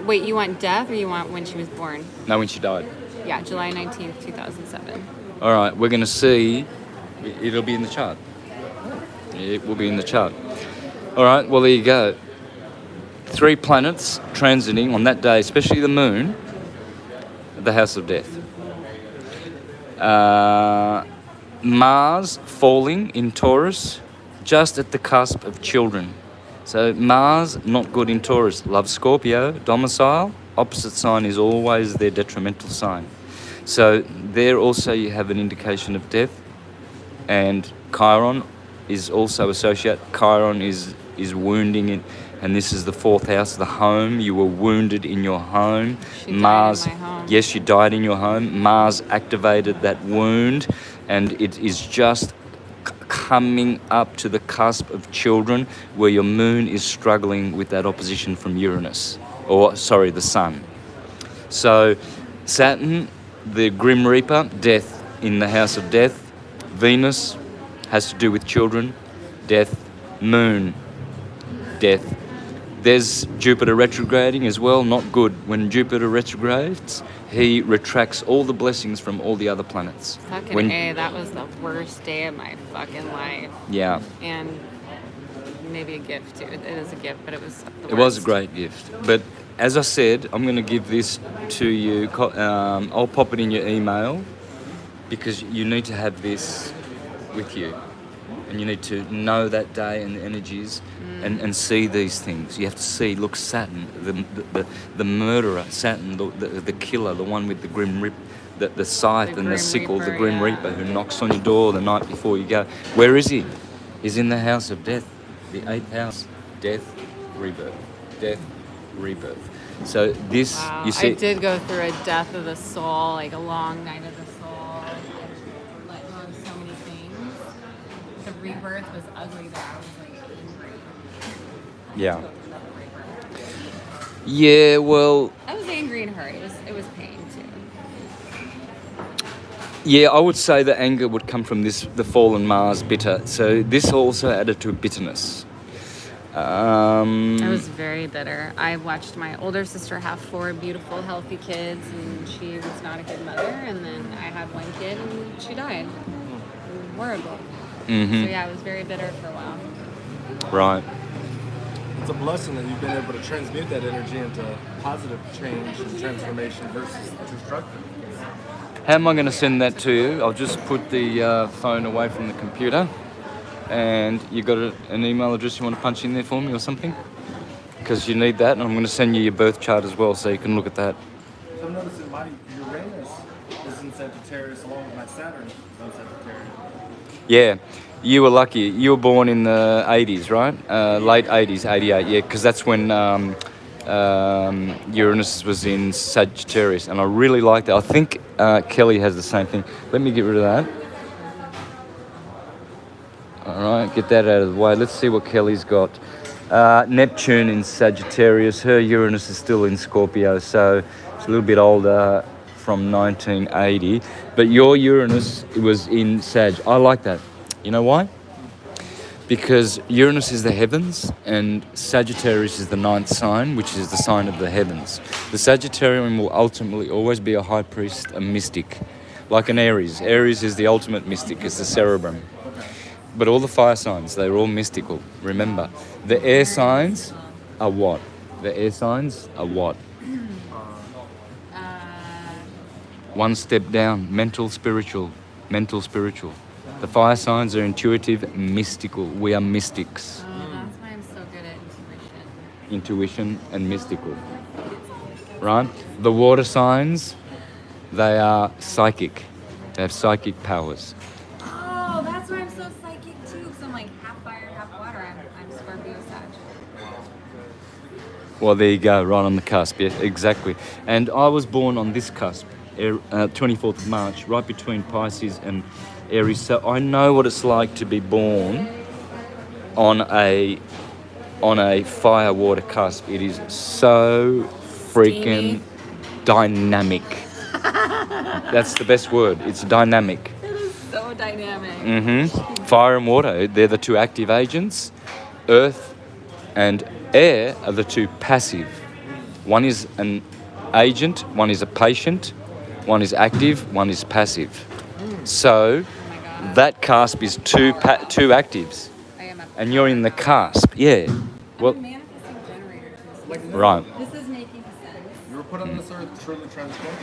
Wait, you want death or you want when she was born? No, when she died. Yeah, July 19th, 2007. All right, we're going to see. It'll be in the chart. It will be in the chart. All right, well, there you go. 3 planets transiting on that day, especially the moon, the house of death. Mars falling in Taurus, just at the cusp of children. So Mars, not good in Taurus. Love Scorpio, domicile, opposite sign is always their detrimental sign. So there also you have an indication of death. And Chiron is also associated. Chiron is wounding in, and this is the 4th house, the home. You were wounded in your home. She died Mars, in my home. yes, you died in your home. Mars activated that wound, and it is just coming up to the cusp of children where your moon is struggling with that opposition from Uranus, or sorry, the sun. So Saturn, the Grim Reaper, death in the house of death. Venus has to do with children, death. Moon, death. There's Jupiter retrograding as well, not good. When Jupiter retrogrades, he retracts all the blessings from all the other planets. Fucking A, that was the worst day of my fucking life. Yeah. And maybe a gift too. It is a gift, but it was the It was a worst. great gift. But as I said, I'm going to give this to you. I'll pop it in your email because you need to have this with you. And you need to know that day and the energies and see these things. You have to see, look, Saturn, the murderer, Saturn, the killer, the one with the grim rip, the scythe and the Grim sickle, the Reaper, Grim yeah. Reaper who knocks on your door the night before you go. Where is he? He's in the house of death, the 8th house. Death, rebirth. Death, rebirth. So this, Wow. you see... I did go through a death of the soul, like a long night of the soul. And let go of so many things. The rebirth was ugly though. I was like angry. Yeah. Yeah, well... I was angry and hurt. It was pain too. Yeah, I would say the anger would come from the fallen Mars bitter. So this also added to bitterness. I was very bitter. I watched my older sister have 4 beautiful, healthy kids, and she was not a good mother. And then I had one kid, and she died. Horrible. Mm-hmm. So yeah, I was very bitter for a while. Right. It's a blessing that you've been able to transmute that energy into positive change and transformation versus destructive. How am I going to send that to you? I'll just put the phone away from the computer. And you got an email address you want to punch in there for me or something? Because you need that, and I'm going to send you your birth chart as well so you can look at that. So I'm noticing my Uranus is in Sagittarius along with my Saturn is in Sagittarius. Yeah, you were lucky. You were born in the 80s, right? Late 80s, 88, yeah, because that's when Uranus was in Sagittarius, and I really like that. I think Kelly has the same thing. Let me get rid of that. All right, get that out of the way. Let's see what Kelly's got. Neptune in Sagittarius. Her Uranus is still in Scorpio, so it's a little bit older, from 1980. But your Uranus was in Sag. I like that. You know why? Because Uranus is the heavens and Sagittarius is the 9th sign, which is the sign of the heavens. The Sagittarian will ultimately always be a high priest, a mystic, like an Aries. Aries is the ultimate mystic, it's the cerebrum. But all the fire signs, they're all mystical. Remember, the air signs are what? The air signs are what? One step down, mental, spiritual. Mental, spiritual. The fire signs are intuitive, mystical. We are mystics. Oh, that's why I'm so good at intuition. Intuition and mystical. Right? The water signs, they are psychic. They have psychic powers. Oh, that's why I'm so psychic too, because I'm like half fire, half water. I'm Scorpio Sag. Well, there you go, right on the cusp. Yeah, exactly. And I was born on this cusp, 24th of March, right between Pisces and Aries. So I know what it's like to be born on a fire water cusp. It is so freaking dynamic. That's the best word. It's dynamic. It is so dynamic. Mm-hmm. Fire and water, they're the 2 active agents. Earth and air are the 2 passive. One is an agent, one is a patient, one is active, one is passive. So that cusp is 2 actives. I am a And you're in the cusp, yeah. Well, I'm a manifesting generator too. So right. this is making sense. You were put on this earth to truly transform.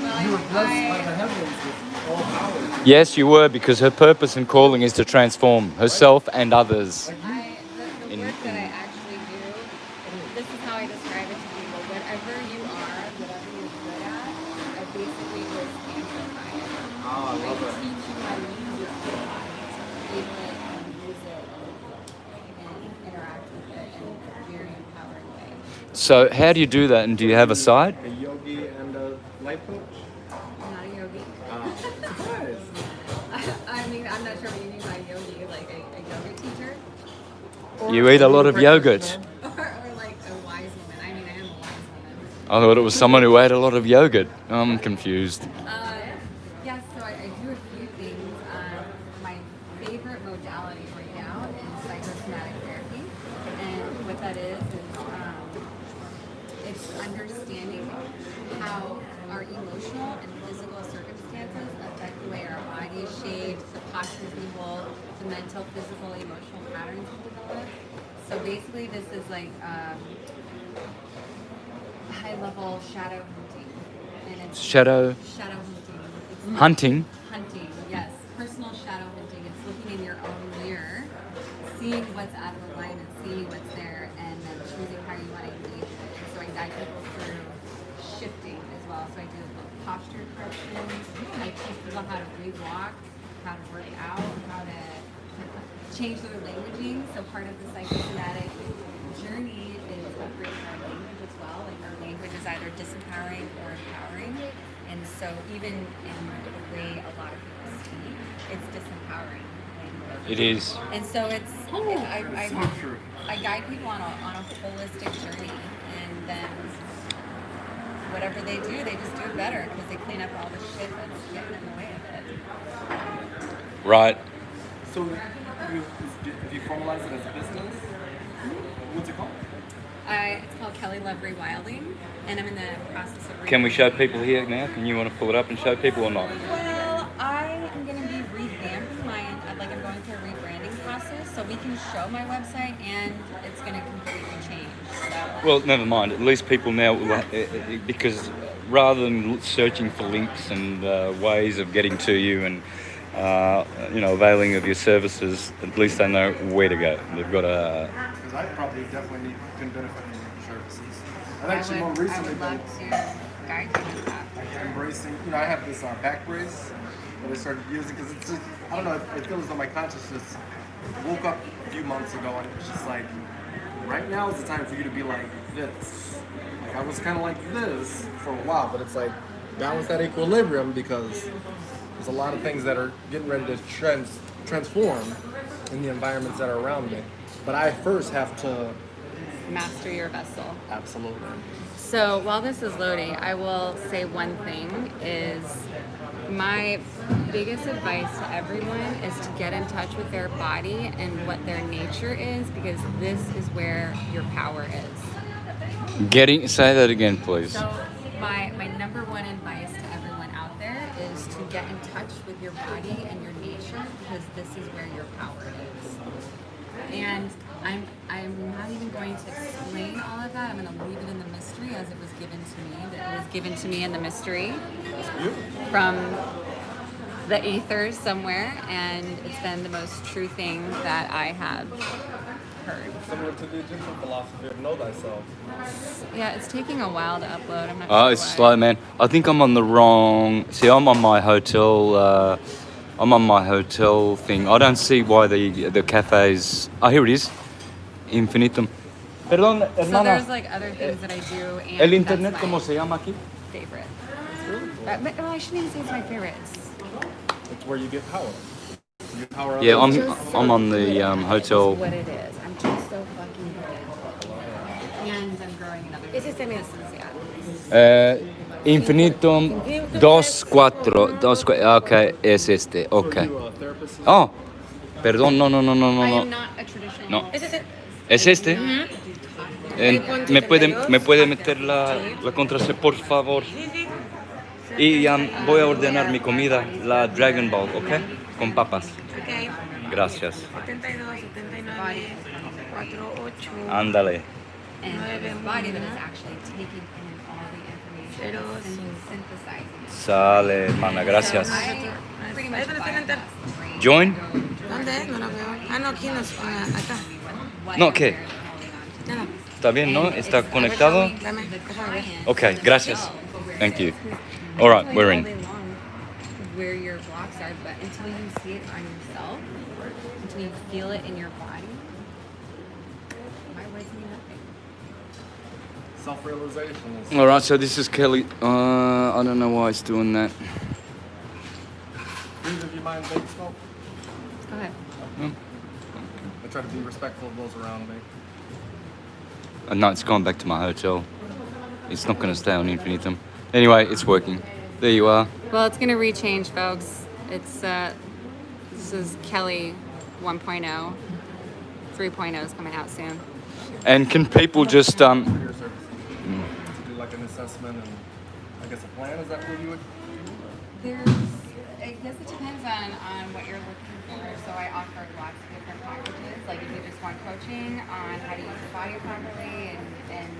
Well, You were blessed by the heavens with all powers. Yes, you were, because her purpose and calling is to transform herself and others. the work that I actually do, this is how I describe it to people. Whatever you are, whatever you're good at, I basically was amplify it. Oh, I love I it. teach you how to use your body to feel it and use it and interact with it in a very empowering way. So how do you do that, and do you have a site? A yogi and a life coach. I'm not a yogi. You eat a lot of yogurt. Or like a wise woman. I mean, I am a wise woman. I thought it was someone who ate a lot of yogurt. I'm confused. Yes, so I do a few things. My favorite modality right now is psychosomatic therapy. And what that is it's understanding how our emotional and physical circumstances affect the way our body is shaped, the postures we hold, the mental, physical, emotional patterns we develop. So basically this is like high-level shadow hunting. And it's Shadow shadow hunting. It's hunting. hunting, yes. Personal shadow hunting. It's looking in your own mirror, seeing what's out of alignment, seeing what's there, and then choosing how you want to engage with it. And so I guide people through shifting as well. So I do posture corrections. I teach people how to re-walk, how to work out, how to change their languaging. So part of the psychosomatic journey is upgrading our language as well. Like our language is either disempowering or empowering. And so even in the way a lot of people speak, it's disempowering language. It is. And so it's I guide people on a holistic journey, and then whatever they do, they just do it better because they clean up all the shit that's getting in the way of it. Right. So, if you formalize it as a business, what's it called? It's called Kelly Love Rewilding, and I'm in the process of. Can we show people here now? Can you want to pull it up and show people or not? Well, I am going to be revamping I'm going through a rebranding process, so we can show my website, and it's going to completely change. So. Well, never mind. At least people now, because rather than searching for links and ways of getting to you and availing of your services, at least they know where to go. They've got a. Because I probably definitely can benefit from your services. And actually, more recently, I would love to guide you with that. embracing. I have this back brace that I started using because it's just, I don't know. I feel as though my consciousness woke up a few months ago and it's just like, right now is the time for you to be like this. Like I was kind of like this for a while, but it's like balance that equilibrium because there's a lot of things that are getting ready to transform in the environments that are around me. But I first have to Master your vessel. absolutely. So while this is loading, I will say one thing is my biggest advice to everyone is to get in touch with their body and what their nature is, because this is where your power is. Say that again, please. So my number one advice to everyone out there is to get in touch with your body and your nature, because this is where your power is. And I'm not even going to explain all of that. I'm going to leave it in the mystery as it was given to me. That it was given to me in the mystery from the ethers somewhere, and it's been the most true thing that I have heard. Similar to the Egyptian philosophy of know thyself. Yeah, it's taking a while to upload. I'm not Oh, sure it's why. slow, man. I think I'm on the wrong. See, I'm on my hotel. I'm on my hotel thing. I don't see why the cafes. Oh, here it is. Infinitum. Perdón, So hermana. there's like other things that I do, and El internet, that's ¿cómo my se llama aquí? favorite. But I shouldn't even say it's my favorite. It's where you get power. You get power. Yeah, others. I'm on the hotel. What it is. I'm just so fucking good. And I'm growing another business, yeah. Infinitum 24. Okay, es este. Okay. You a therapist? Oh, perdón, no. I am not a traditional. No. ¿Es este? ¿Me puede meter la contraseña, por favor? Y voy a ordenar mi comida, la Dragon Ball, ¿ok? Con papas. Ok. Gracias. 72, 79, 48. Ándale. And this body that is actually taking in all the information and synthesizing it. Sale, hermana, gracias. I pretty much bypass brain. Join? ¿Dónde? No la veo. Ah, no, aquí no es. Acá. No, ¿qué? Nada. ¿Está bien, no? ¿Está conectado? Dame, déjame ver. Okay, gracias. Thank you. All right, we're in. Where your blocks are, but until you see it on yourself, until you feel it in your body, my words mean nothing. Self-realization is. All right, so this is Kelly. I don't know why it's doing that. Please, if you mind, vape smoke. Go ahead. I try to be respectful of those around me. And no, it's gone back to my hotel. It's not going to stay on infinitum. Anyway, it's working. There you are. Well, it's going to rechange, folks. It's this is Kelly 1.0. 3.0 is coming out soon. And can people just For your services. To do like an assessment and I guess a plan, is that what you would? I guess it depends on what you're looking for. So I offer lots of different packages. Like if you just want coaching on how to use your body properly and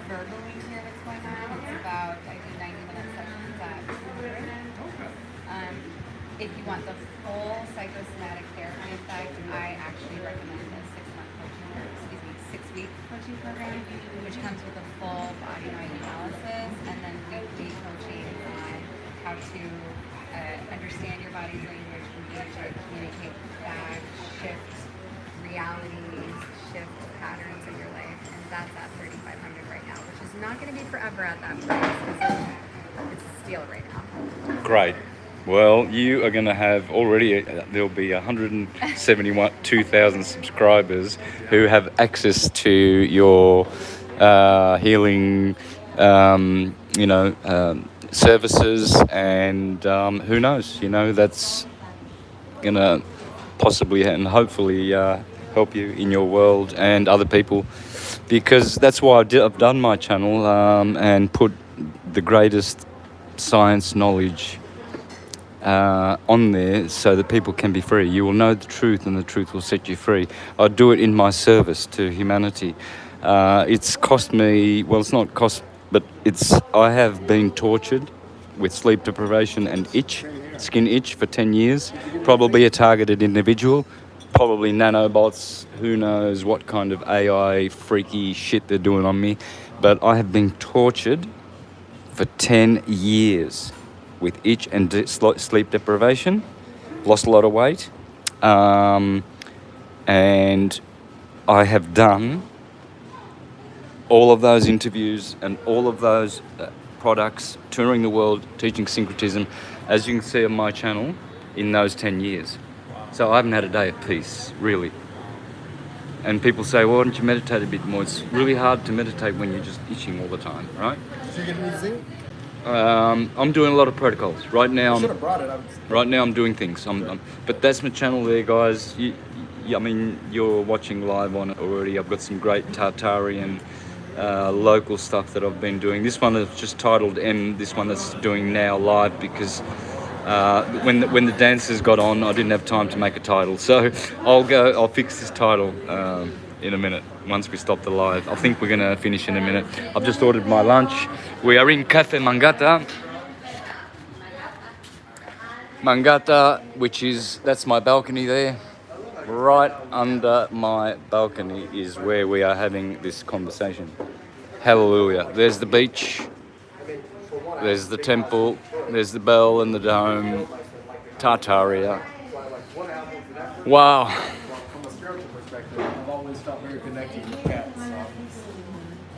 verbally hear what's going on, it's about, I do 90-minute sessions at 200. If you want the full psychosomatic therapy effect, I actually recommend a 6-week coaching program, which comes with a full body mind analysis and then weekly coaching on how to understand your body's language, engage it, communicate back, shift realities, shift patterns in your life, and that's at $3,500 right now, which is not going to be forever at that price because it's a steal right now. Great. Well, you are going to have already, there'll be 172,000 subscribers who have access to your healing, services, and who knows, that's going to possibly and hopefully help you in your world and other people, because that's why I've done my channel and put the greatest science knowledge on there so that people can be free. You will know the truth and the truth will set you free. I do it in my service to humanity. It's cost me, well, it's not cost, but I have been tortured with sleep deprivation and skin itch for 10 years. Probably a targeted individual, probably nanobots, who knows what kind of AI freaky shit they're doing on me. But I have been tortured for 10 years with itch and sleep deprivation, lost a lot of weight, and I have done all of those interviews and all of those products, touring the world, teaching syncretism, as you can see on my channel, in those 10 years. So I haven't had a day of peace, really. And people say, well, why don't you meditate a bit more? It's really hard to meditate when you're just itching all the time, right? So you get me I'm doing a lot of protocols right now. should have brought it. Right now, I'm doing things. But that's my channel there, guys. You're watching live on it already. I've got some great Tartarian local stuff that I've been doing. This one is just titled M. This one that's doing now live because when the dancers got on, I didn't have time to make a title. So I'll fix this title in a minute once we stop the live. I think we're going to finish in a minute. I've just ordered my lunch. We are in Cafe Mangata. Mangata, that's my balcony there. Right under my balcony is where we are having this conversation. Hallelujah. There's the beach. There's the temple. There's the bell and the dome. Tartaria. Wow. From a spiritual perspective, I've always felt very connected with cats. So I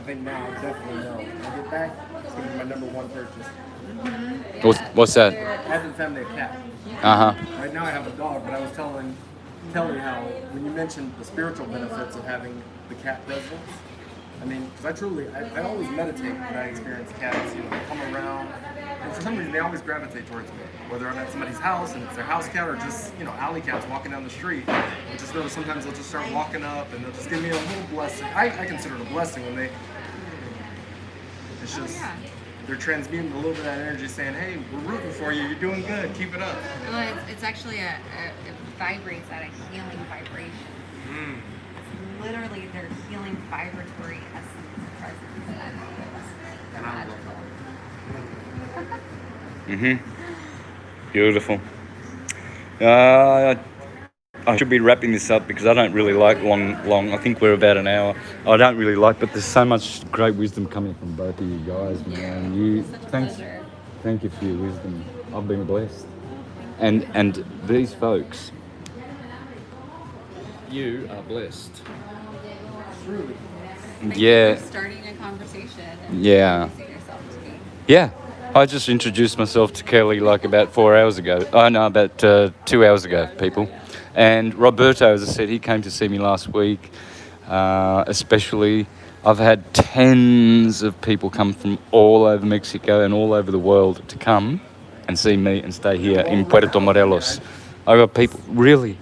think now I definitely know. When I get back, it's going to be my number one purchase. What's that? I haven't found a cat. Uh-huh. Right now I have a dog, but I was telling Kelly how when you mentioned the spiritual benefits of having the cat presence, I mean, because I always meditate when I experience cats. They come around, and for some reason they always gravitate towards me. Whether I'm at somebody's house and it's their house cat, or just alley cats walking down the street. I just notice sometimes they'll just start walking up and they'll just give me a little blessing. I consider it a blessing when it's just they're transmuting a little bit of that energy, saying, "Hey, we're rooting for you. You're doing good. Keep it up." Well, it's actually it vibrates at a healing vibration. It's literally their healing vibratory essence presence. They're magical. Beautiful. I should be wrapping this up because I don't really like long. I think we're about an hour. I don't really like, but there's so much great wisdom coming from both of you guys, man. Thank you for your wisdom. I've been blessed. And these folks, you are blessed. Thank Yeah. you for starting a conversation and Yeah. introducing yourself to me. Yeah. I just introduced myself to Kelly like about 4 hours ago. Oh no, about 2 hours ago, people. And Roberto, as I said, he came to see me last week. Especially, I've had tens of people come from all over Mexico and all over the world to come and see me and stay here in Puerto Morelos. I got people, really.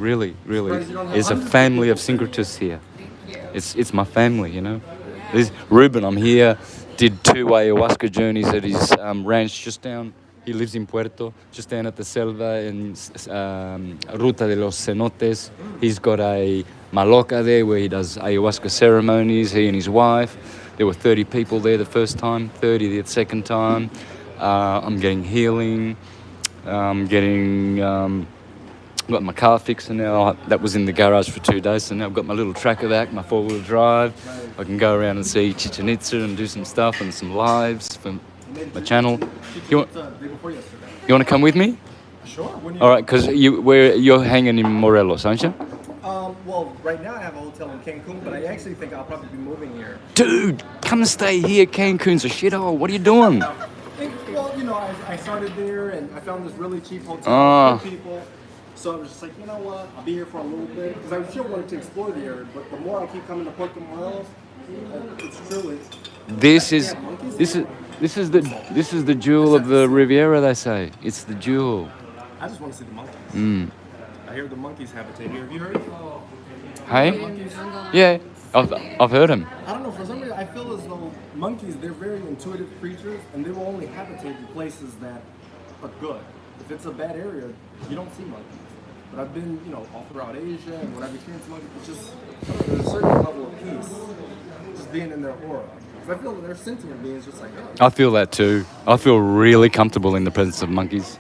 There's a family of syncretists here. It's my family, you know. There's Ruben, I'm here. Did 2 ayahuasca journeys at his ranch just down. He lives in Puerto, just down at the Selva in Ruta de los Cenotes. He's got a maloca there where he does ayahuasca ceremonies, he and his wife. There were 30 people there the first time, 30 the second time. I'm getting healing. I'm getting... got my car fixed now. That was in the garage for 2 days, so now I've got my little tracker back, my 4-wheel drive. I can go around and see Chichen Itza and do some stuff and some lives for my channel. You want to come with me? Sure. All right, because you're hanging in Morelos, aren't you? Well, right now I have a hotel in Cancun, but I actually think I'll probably be moving here. Dude, come stay here. Cancun's a shithole. What are you doing? Well, you know, I started there and I found this really cheap hotel with people. So I was just like, you know what? I'll be here for a little bit because I still wanted to explore the area. But the more I keep coming to Puerto Morelos, it's truly. This is the jewel of the Riviera. They say it's the jewel. I just want to see the monkeys. I hear the monkeys habitate here. Have you heard? Hey? Monkeys? Yeah, I've heard them. I don't know. For some reason, I feel as though monkeys, they're very intuitive creatures, and they will only habitate in places that are good. If it's a bad area, you don't see monkeys. But I've been, you know, all throughout Asia, and when I've experienced monkeys, it's just there's a certain level of peace just being in their aura. Because I feel that they're sentient beings, just like us. I feel that too. I feel really comfortable in the presence of monkeys.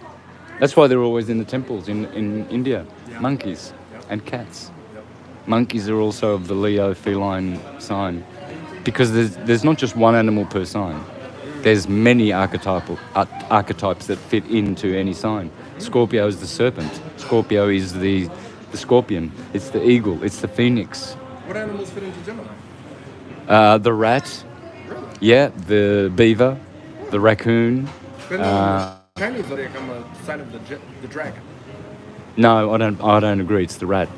That's why they're always in the temples in India. Yeah. Monkeys and cats. Yep. Monkeys are also of the Leo feline sign because there's not just one animal per sign. There's many archetypes that fit into any sign. Scorpio is the serpent. Scorpio is the scorpion. It's the eagle. It's the phoenix. What animals fit into Gemini? The rat. Really? Yeah, the beaver, the raccoon. Chinese zodiac, I'm a sign of the dragon. No, I don't agree. It's the rat.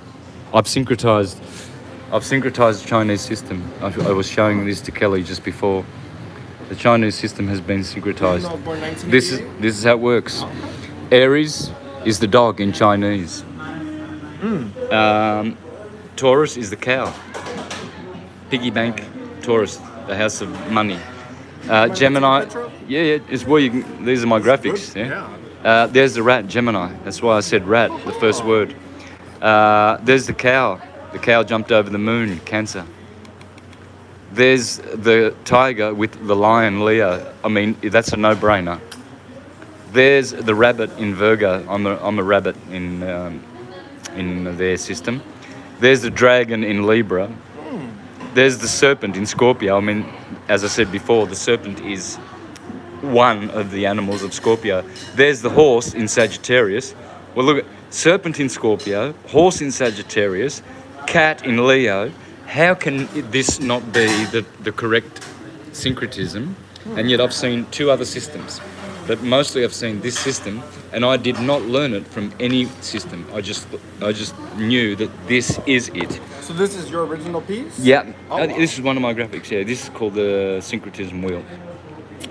I've syncretized the Chinese system. I was showing this to Kelly just before. The Chinese system has been syncretized. This is how it works. Aries is the dog in Chinese. Taurus is the cow. Piggy bank, Taurus, the house of money. Gemini, yeah, it's where you can, these are my graphics. Yeah. There's the rat, Gemini. That's why I said rat, the first word. There's the cow. The cow jumped over the moon, Cancer. There's the tiger with the lion, Leo. I mean, that's a no-brainer. There's the rabbit in Virgo. I'm a rabbit in their system. There's the dragon in Libra. There's the serpent in Scorpio. I mean, as I said before, the serpent is one of the animals of Scorpio. There's the horse in Sagittarius. Well, look, serpent in Scorpio, horse in Sagittarius, cat in Leo. How can this not be the correct syncretism? And yet I've seen 2 other systems. But mostly I've seen this system, and I did not learn it from any system. I just knew that this is it. So this is your original piece? Yeah, Oh, this is one of my graphics. Yeah, this is called the syncretism wheel.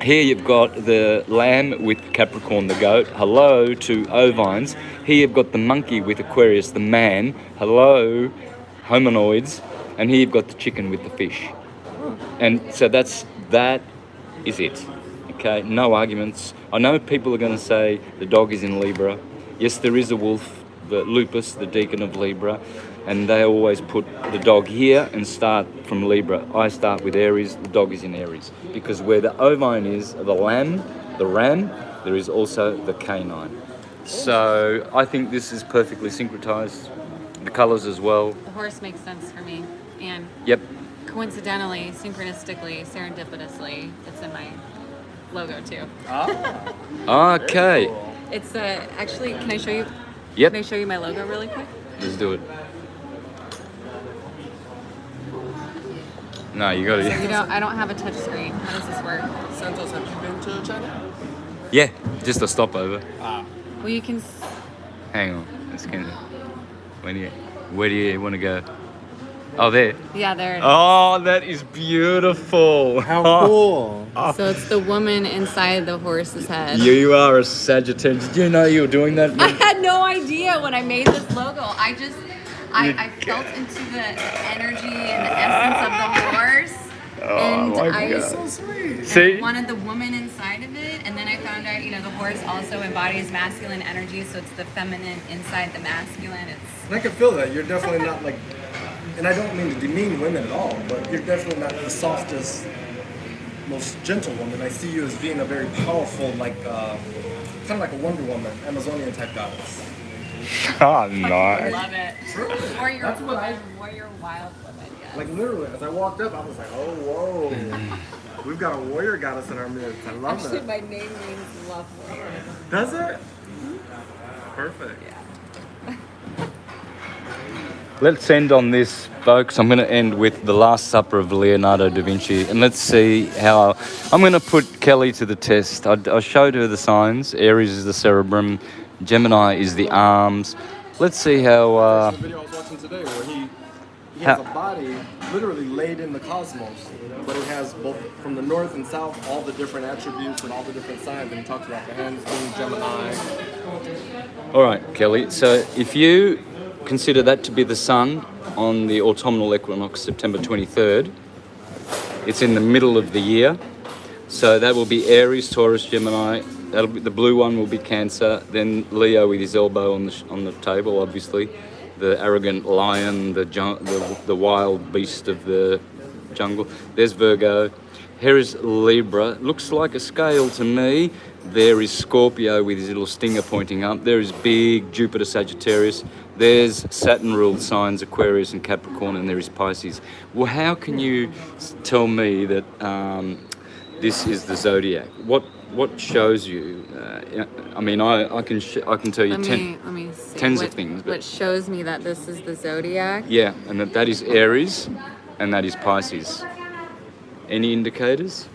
Here you've got the lamb with Capricorn, the goat. Hello to ovines. Here you've got the monkey with Aquarius, the man. Hello, hominoids. And here you've got the chicken with the fish. And so that is it. Okay, no arguments. I know people are going to say the dog is in Libra. Yes, there is a wolf, the lupus, the deacon of Libra, and they always put the dog here and start from Libra. I start with Aries, the dog is in Aries. Because where the ovine is, the ram, there is also the canine. So I think this is perfectly syncretized. The colors as well. The horse makes sense for me. And Yep. coincidentally, synchronistically, serendipitously, it's in my logo too. Okay. It's actually, can I show you? Yep. Can I show you my logo really quick? Let's do it. No, you got You it. know, I don't have a touch screen. How does this work? Santos, have you been to China? Yeah, just a stopover. Well, you can. Hang on, it's kind of. Where do you want to go? Oh, there. Yeah, there. It is. Oh, that is beautiful. How cool. So it's the woman inside the horse's head. You are a Sagittarius. Did you know you were doing that? I had no idea when I made this logo. I felt into the energy and the essence of the horse. And God. See? I wanted the woman inside of it, and then I found out, the horse also embodies masculine energy, so it's the feminine inside the masculine. And I can feel that. You're definitely not like, and I don't mean to demean women at all, but you're definitely not the softest, most gentle woman. I see you as being a very powerful, like, kind of like a Wonder Woman, Amazonian type goddess. Oh, I nice. love it. Warrior wild woman, yes. Like literally, as I walked up, I was like, oh, whoa. We've got a warrior goddess in our midst. I love Actually, that. my name means love warrior. Does it? Perfect. Let's end on this, folks. I'm going to end with The Last Supper of Leonardo da Vinci, and let's see how... I'm going to put Kelly to the test. I showed her the signs. Aries is the cerebrum. Gemini is the arms. Let's see how... That's the video I was watching today where he has a body literally laid in the cosmos, but it has both from the north and south all the different attributes and all the different signs, and he talks about the hands being Gemini. All right, Kelly. So if you consider that to be the sun on the autumnal equinox, September 23rd, it's in the middle of the year. So that will be Aries, Taurus, Gemini. That'll be, the blue one will be Cancer. Then Leo with his elbow on the table, obviously. The arrogant lion, the wild beast of the jungle. There's Virgo. Here is Libra. Looks like a scale to me. There is Scorpio with his little stinger pointing up. There is big Jupiter, Sagittarius. There's Saturn-ruled signs, Aquarius and Capricorn, and there is Pisces. Well, how can you tell me that this is the zodiac? What shows you? I mean, I can tell you Let me see. tens of things. But What shows me that this is the zodiac? yeah, and that is Aries, and that is Pisces. Any indicators?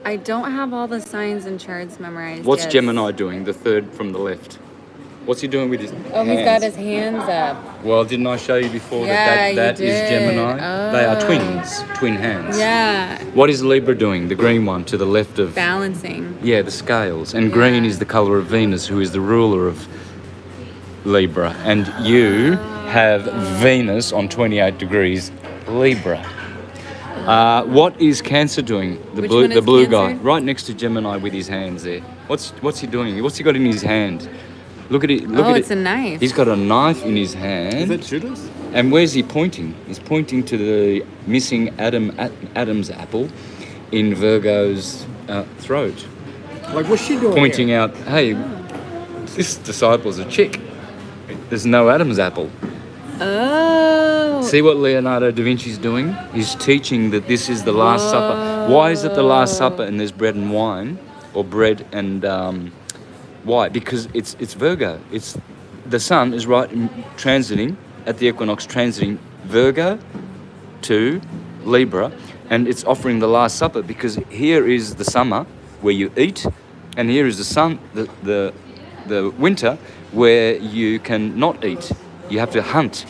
I don't have all the signs and charts memorized. What's yet. Gemini doing? The third from the left. What's he doing with his Oh, hands? he's got his hands up. Well, didn't I show you before Yeah, that you is did. Gemini? They are Oh. twins, twin hands. Yeah, What is Libra doing? The green one to the left of... balancing. Yeah, the scales. And green is the colour of Venus, who is the ruler of Libra. And you have Venus on 28 degrees Libra. What is Cancer doing? Which one is blue guy, Cancer? right next to Gemini with his hands there. What's he doing? What's he got in his hand? Look at it. Look Oh, at it's it. a knife. He's got a knife in his hand. Is it Judas? And where's he pointing? He's pointing to the missing Adam's apple in Virgo's throat, Like, what's she doing pointing here? out, hey, this disciple's a chick. There's no Adam's apple. Oh. See what Leonardo da Vinci's doing? He's teaching that this is the Last Supper. Why is it the Last Supper and there's bread and wine, or bread and why? Because it's Virgo. It's the sun is transiting at the equinox, transiting Virgo to Libra, and it's offering the Last Supper because here is the summer where you eat, and here is the winter where you can not eat. You have to hunt.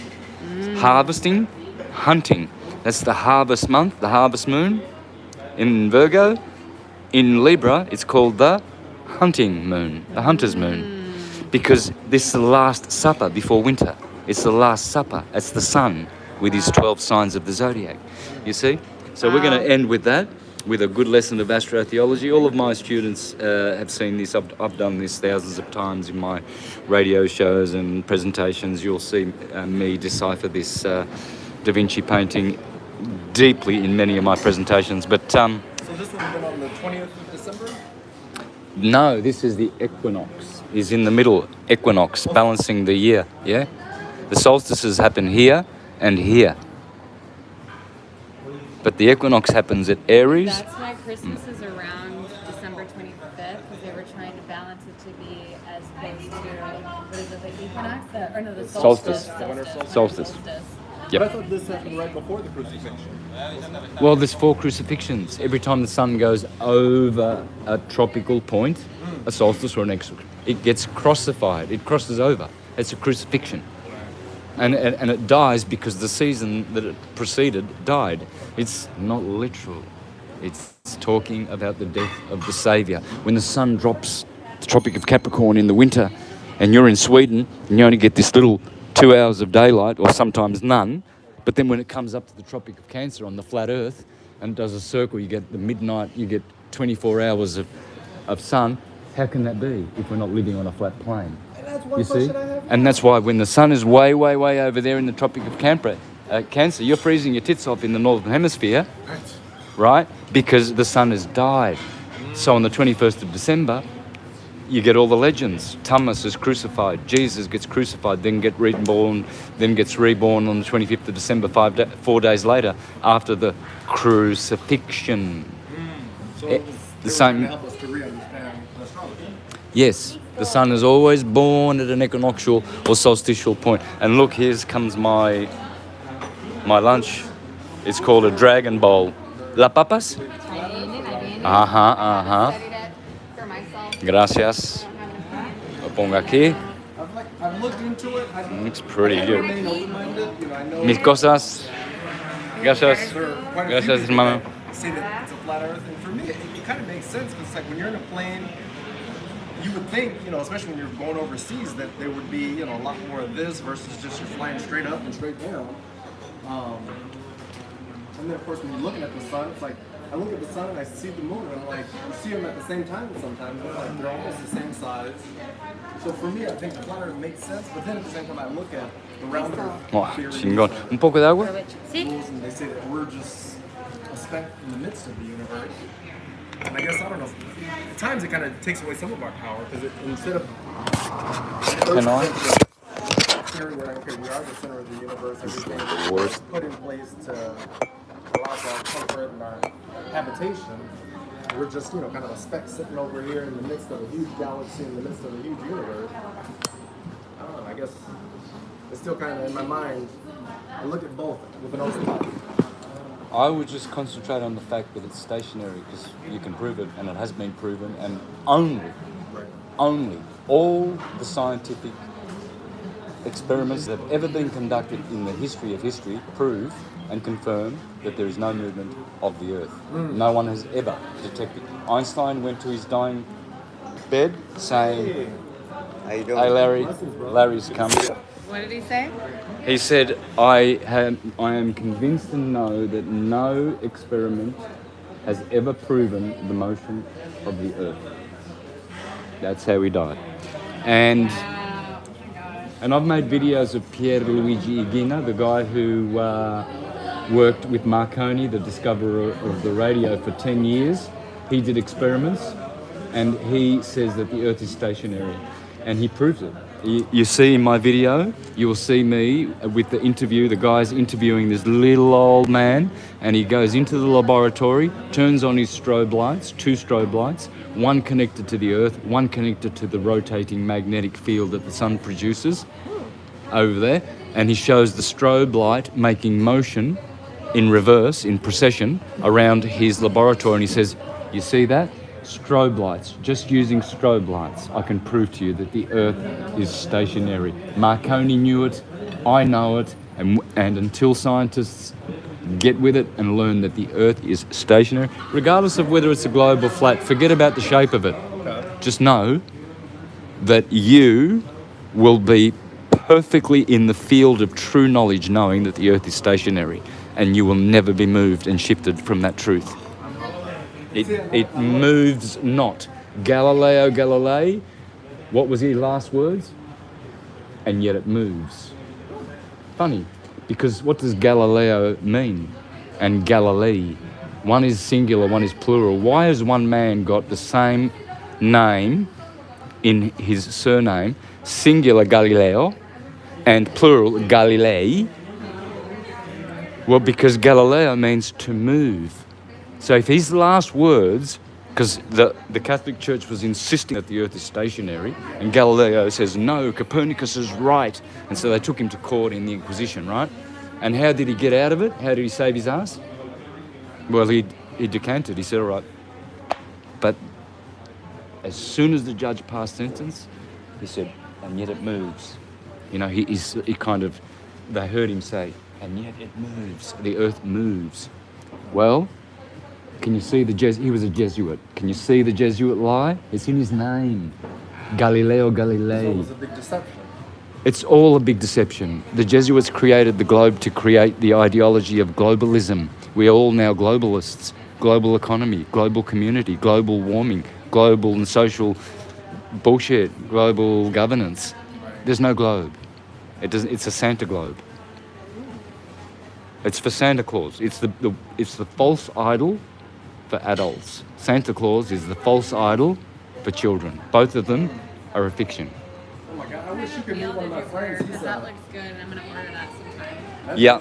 Harvesting, hunting. That's the harvest month, the harvest moon. In Virgo, in Libra, it's called the hunting moon, the hunter's moon. Because this is the last supper before winter. It's the last supper. It's the sun with his 12 signs of the zodiac. You see? So we're going to end with that, with a good lesson of astrotheology. All of my students have seen this. I've done this thousands of times in my radio shows and presentations. You'll see me decipher this Da Vinci painting deeply in many of my presentations. But So this would have been on the 20th of December? no, this is the equinox. Is in the middle, equinox, balancing the year, yeah? The solstices happen here and here. But the equinox happens at Aries. That's why Christmas is around December 25th, because they were trying to balance it to be as close to, what is it, the equinox? The solstice. Solstice. Solstice. Solstice. But I thought this happened right before the crucifixion. Well, there's 4 crucifixions. Every time the sun goes over a tropical point, a solstice or an equinox, it gets crucified. It crosses over. It's a crucifixion. And it dies because the season that it preceded died. It's not literal. It's talking about the death of the Saviour. When the sun drops the Tropic of Capricorn in the winter and you're in Sweden and you only get this little 2 hours of daylight or sometimes none, but then when it comes up to the Tropic of Cancer on the flat Earth and does a circle, you get the midnight, you get 24 hours of sun. How can that be if we're not living on a flat plane? You see? And that's why when the sun is way, way, way over there in the Tropic of Cancer, you're freezing your tits off in the Northern Hemisphere, right? Because the sun has died. So on the 21st of December, you get all the legends. Thomas is crucified, Jesus gets crucified, then gets reborn on the 25th of December, 4 days later, after the crucifixion. So the same. help us to re-understand astrology. Yes, the sun is always born at an equinoctial or solstitial point. And look, here comes my lunch. It's called a Dragon Bowl. La papas? Ajá. Gracias. Lo pongo aquí. I've looked into it. It's pretty good. remain open-minded. You know, I know Mis cosas. Gracias. there are quite a Gracias, few people hermano. that say that it's a flat Earth, and for me, it kind of makes sense because it's like when you're in a plane, you would think, you know, especially when you're going overseas, that there would be, you know, a lot more of this versus just you're flying straight up and straight down. And then, of course, when you're looking at the sun, it's like I look at the sun and I see the moon, and I'm like, you see them at the same time sometimes. They're almost the same size. So for me, I think the flat Earth makes sense, but then at the same time, I look at the round Earth Oh, theory chingón. Un poco de agua? rules, and they say that we're just a speck in the midst of the universe. And I guess, I don't know, at times it kind of takes away some of our power, because instead of Can I? theory where, okay, we are the center of the universe, everything the worst. is put in place to allow for our comfort and our habitation, we're just, you know, kind of a speck sitting over here in the midst of a huge galaxy, in the midst of a huge universe. I don't know, I guess it's still kind of in my mind, I look at both with an open mind. I would just concentrate on the fact that it's stationary because you can prove it and it has been proven, and only all the scientific experiments that have ever been conducted in the history of history prove and confirm that there is no movement of the Earth. No one has ever detected. Einstein went to his dying bed saying, "Hey Larry, Larry's coming." What did he say? He said, I am convinced and know that no experiment has ever proven the motion of the Earth. That's how he died. And I've made videos of Pierluigi Iguina, the guy who worked with Marconi, the discoverer of the radio, for 10 years. He did experiments, and he says that the Earth is stationary, and he proves it. You see in my video, you will see me with the interview, the guy's interviewing this little old man, and he goes into the laboratory, turns on his strobe lights, 2 strobe lights, one connected to the Earth, one connected to the rotating magnetic field that the sun produces over there, and he shows the strobe light making motion in reverse, in precession, around his laboratory, and he says, you see that? Strobe lights, just using strobe lights, I can prove to you that the Earth is stationary. Marconi knew it, I know it, and until scientists get with it and learn that the Earth is stationary, regardless of whether it's a globe or flat, forget about the shape of it. Just know that you will be perfectly in the field of true knowledge knowing that the Earth is stationary, and you will never be moved and shifted from that truth. It moves not. Galileo Galilei, what was his last words? And yet it moves. Funny, because what does Galileo mean? And Galilee. One is singular, one is plural. Why has one man got the same name in his surname, singular Galileo and plural Galilei? Well, because Galileo means to move. So if his last words, because the Catholic Church was insisting that the Earth is stationary, and Galileo says, no, Copernicus is right, and so they took him to court in the Inquisition, right? And how did he get out of it? How did he save his ass? Well, he decanted. He said, all right. But as soon as the judge passed sentence, he said, and yet it moves. You know, he they heard him say, and yet it moves. The earth moves. Well, can you see he was a Jesuit. Can you see the Jesuit lie? It's in his name. Galileo Galilei. So it was a big deception. It's all a big deception. The Jesuits created the globe to create the ideology of globalism. We are all now globalists. Global economy, global community, global warming, global and social bullshit, global governance. There's no globe. It's a Santa globe. It's for Santa Claus. It's the false idol for adults. Santa Claus is the false idol for children. Both of them are a fiction. Oh my God, I wish you could meet one of my friends. He's That looks good. I'm gonna order that sometime. Yeah,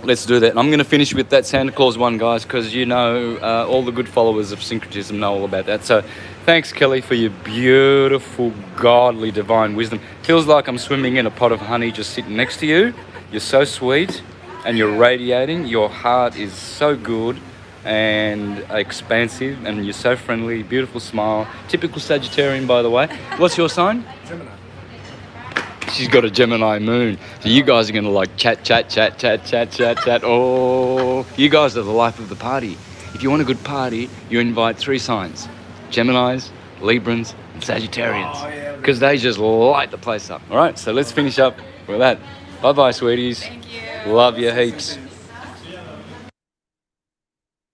let's do that. And I'm going to finish with that Santa Claus one, guys, because you know all the good followers of syncretism know all about that. So thanks, Kelly, for your beautiful, godly, divine wisdom. Feels like I'm swimming in a pot of honey just sitting next to you. You're so sweet and you're radiating. Your heart is so good and expansive, and you're so friendly. Beautiful smile. Typical Sagittarian, by the way. What's your sign? Gemini. She's got a Gemini moon. So you guys are going to like chat. Oh, you guys are the life of the party. If you want a good party, you invite 3 signs. Geminis, Librans, and Sagittarians. Because they just light the place up. All right, so let's finish up with that. Bye-bye, sweeties. Thank you. Love you heaps.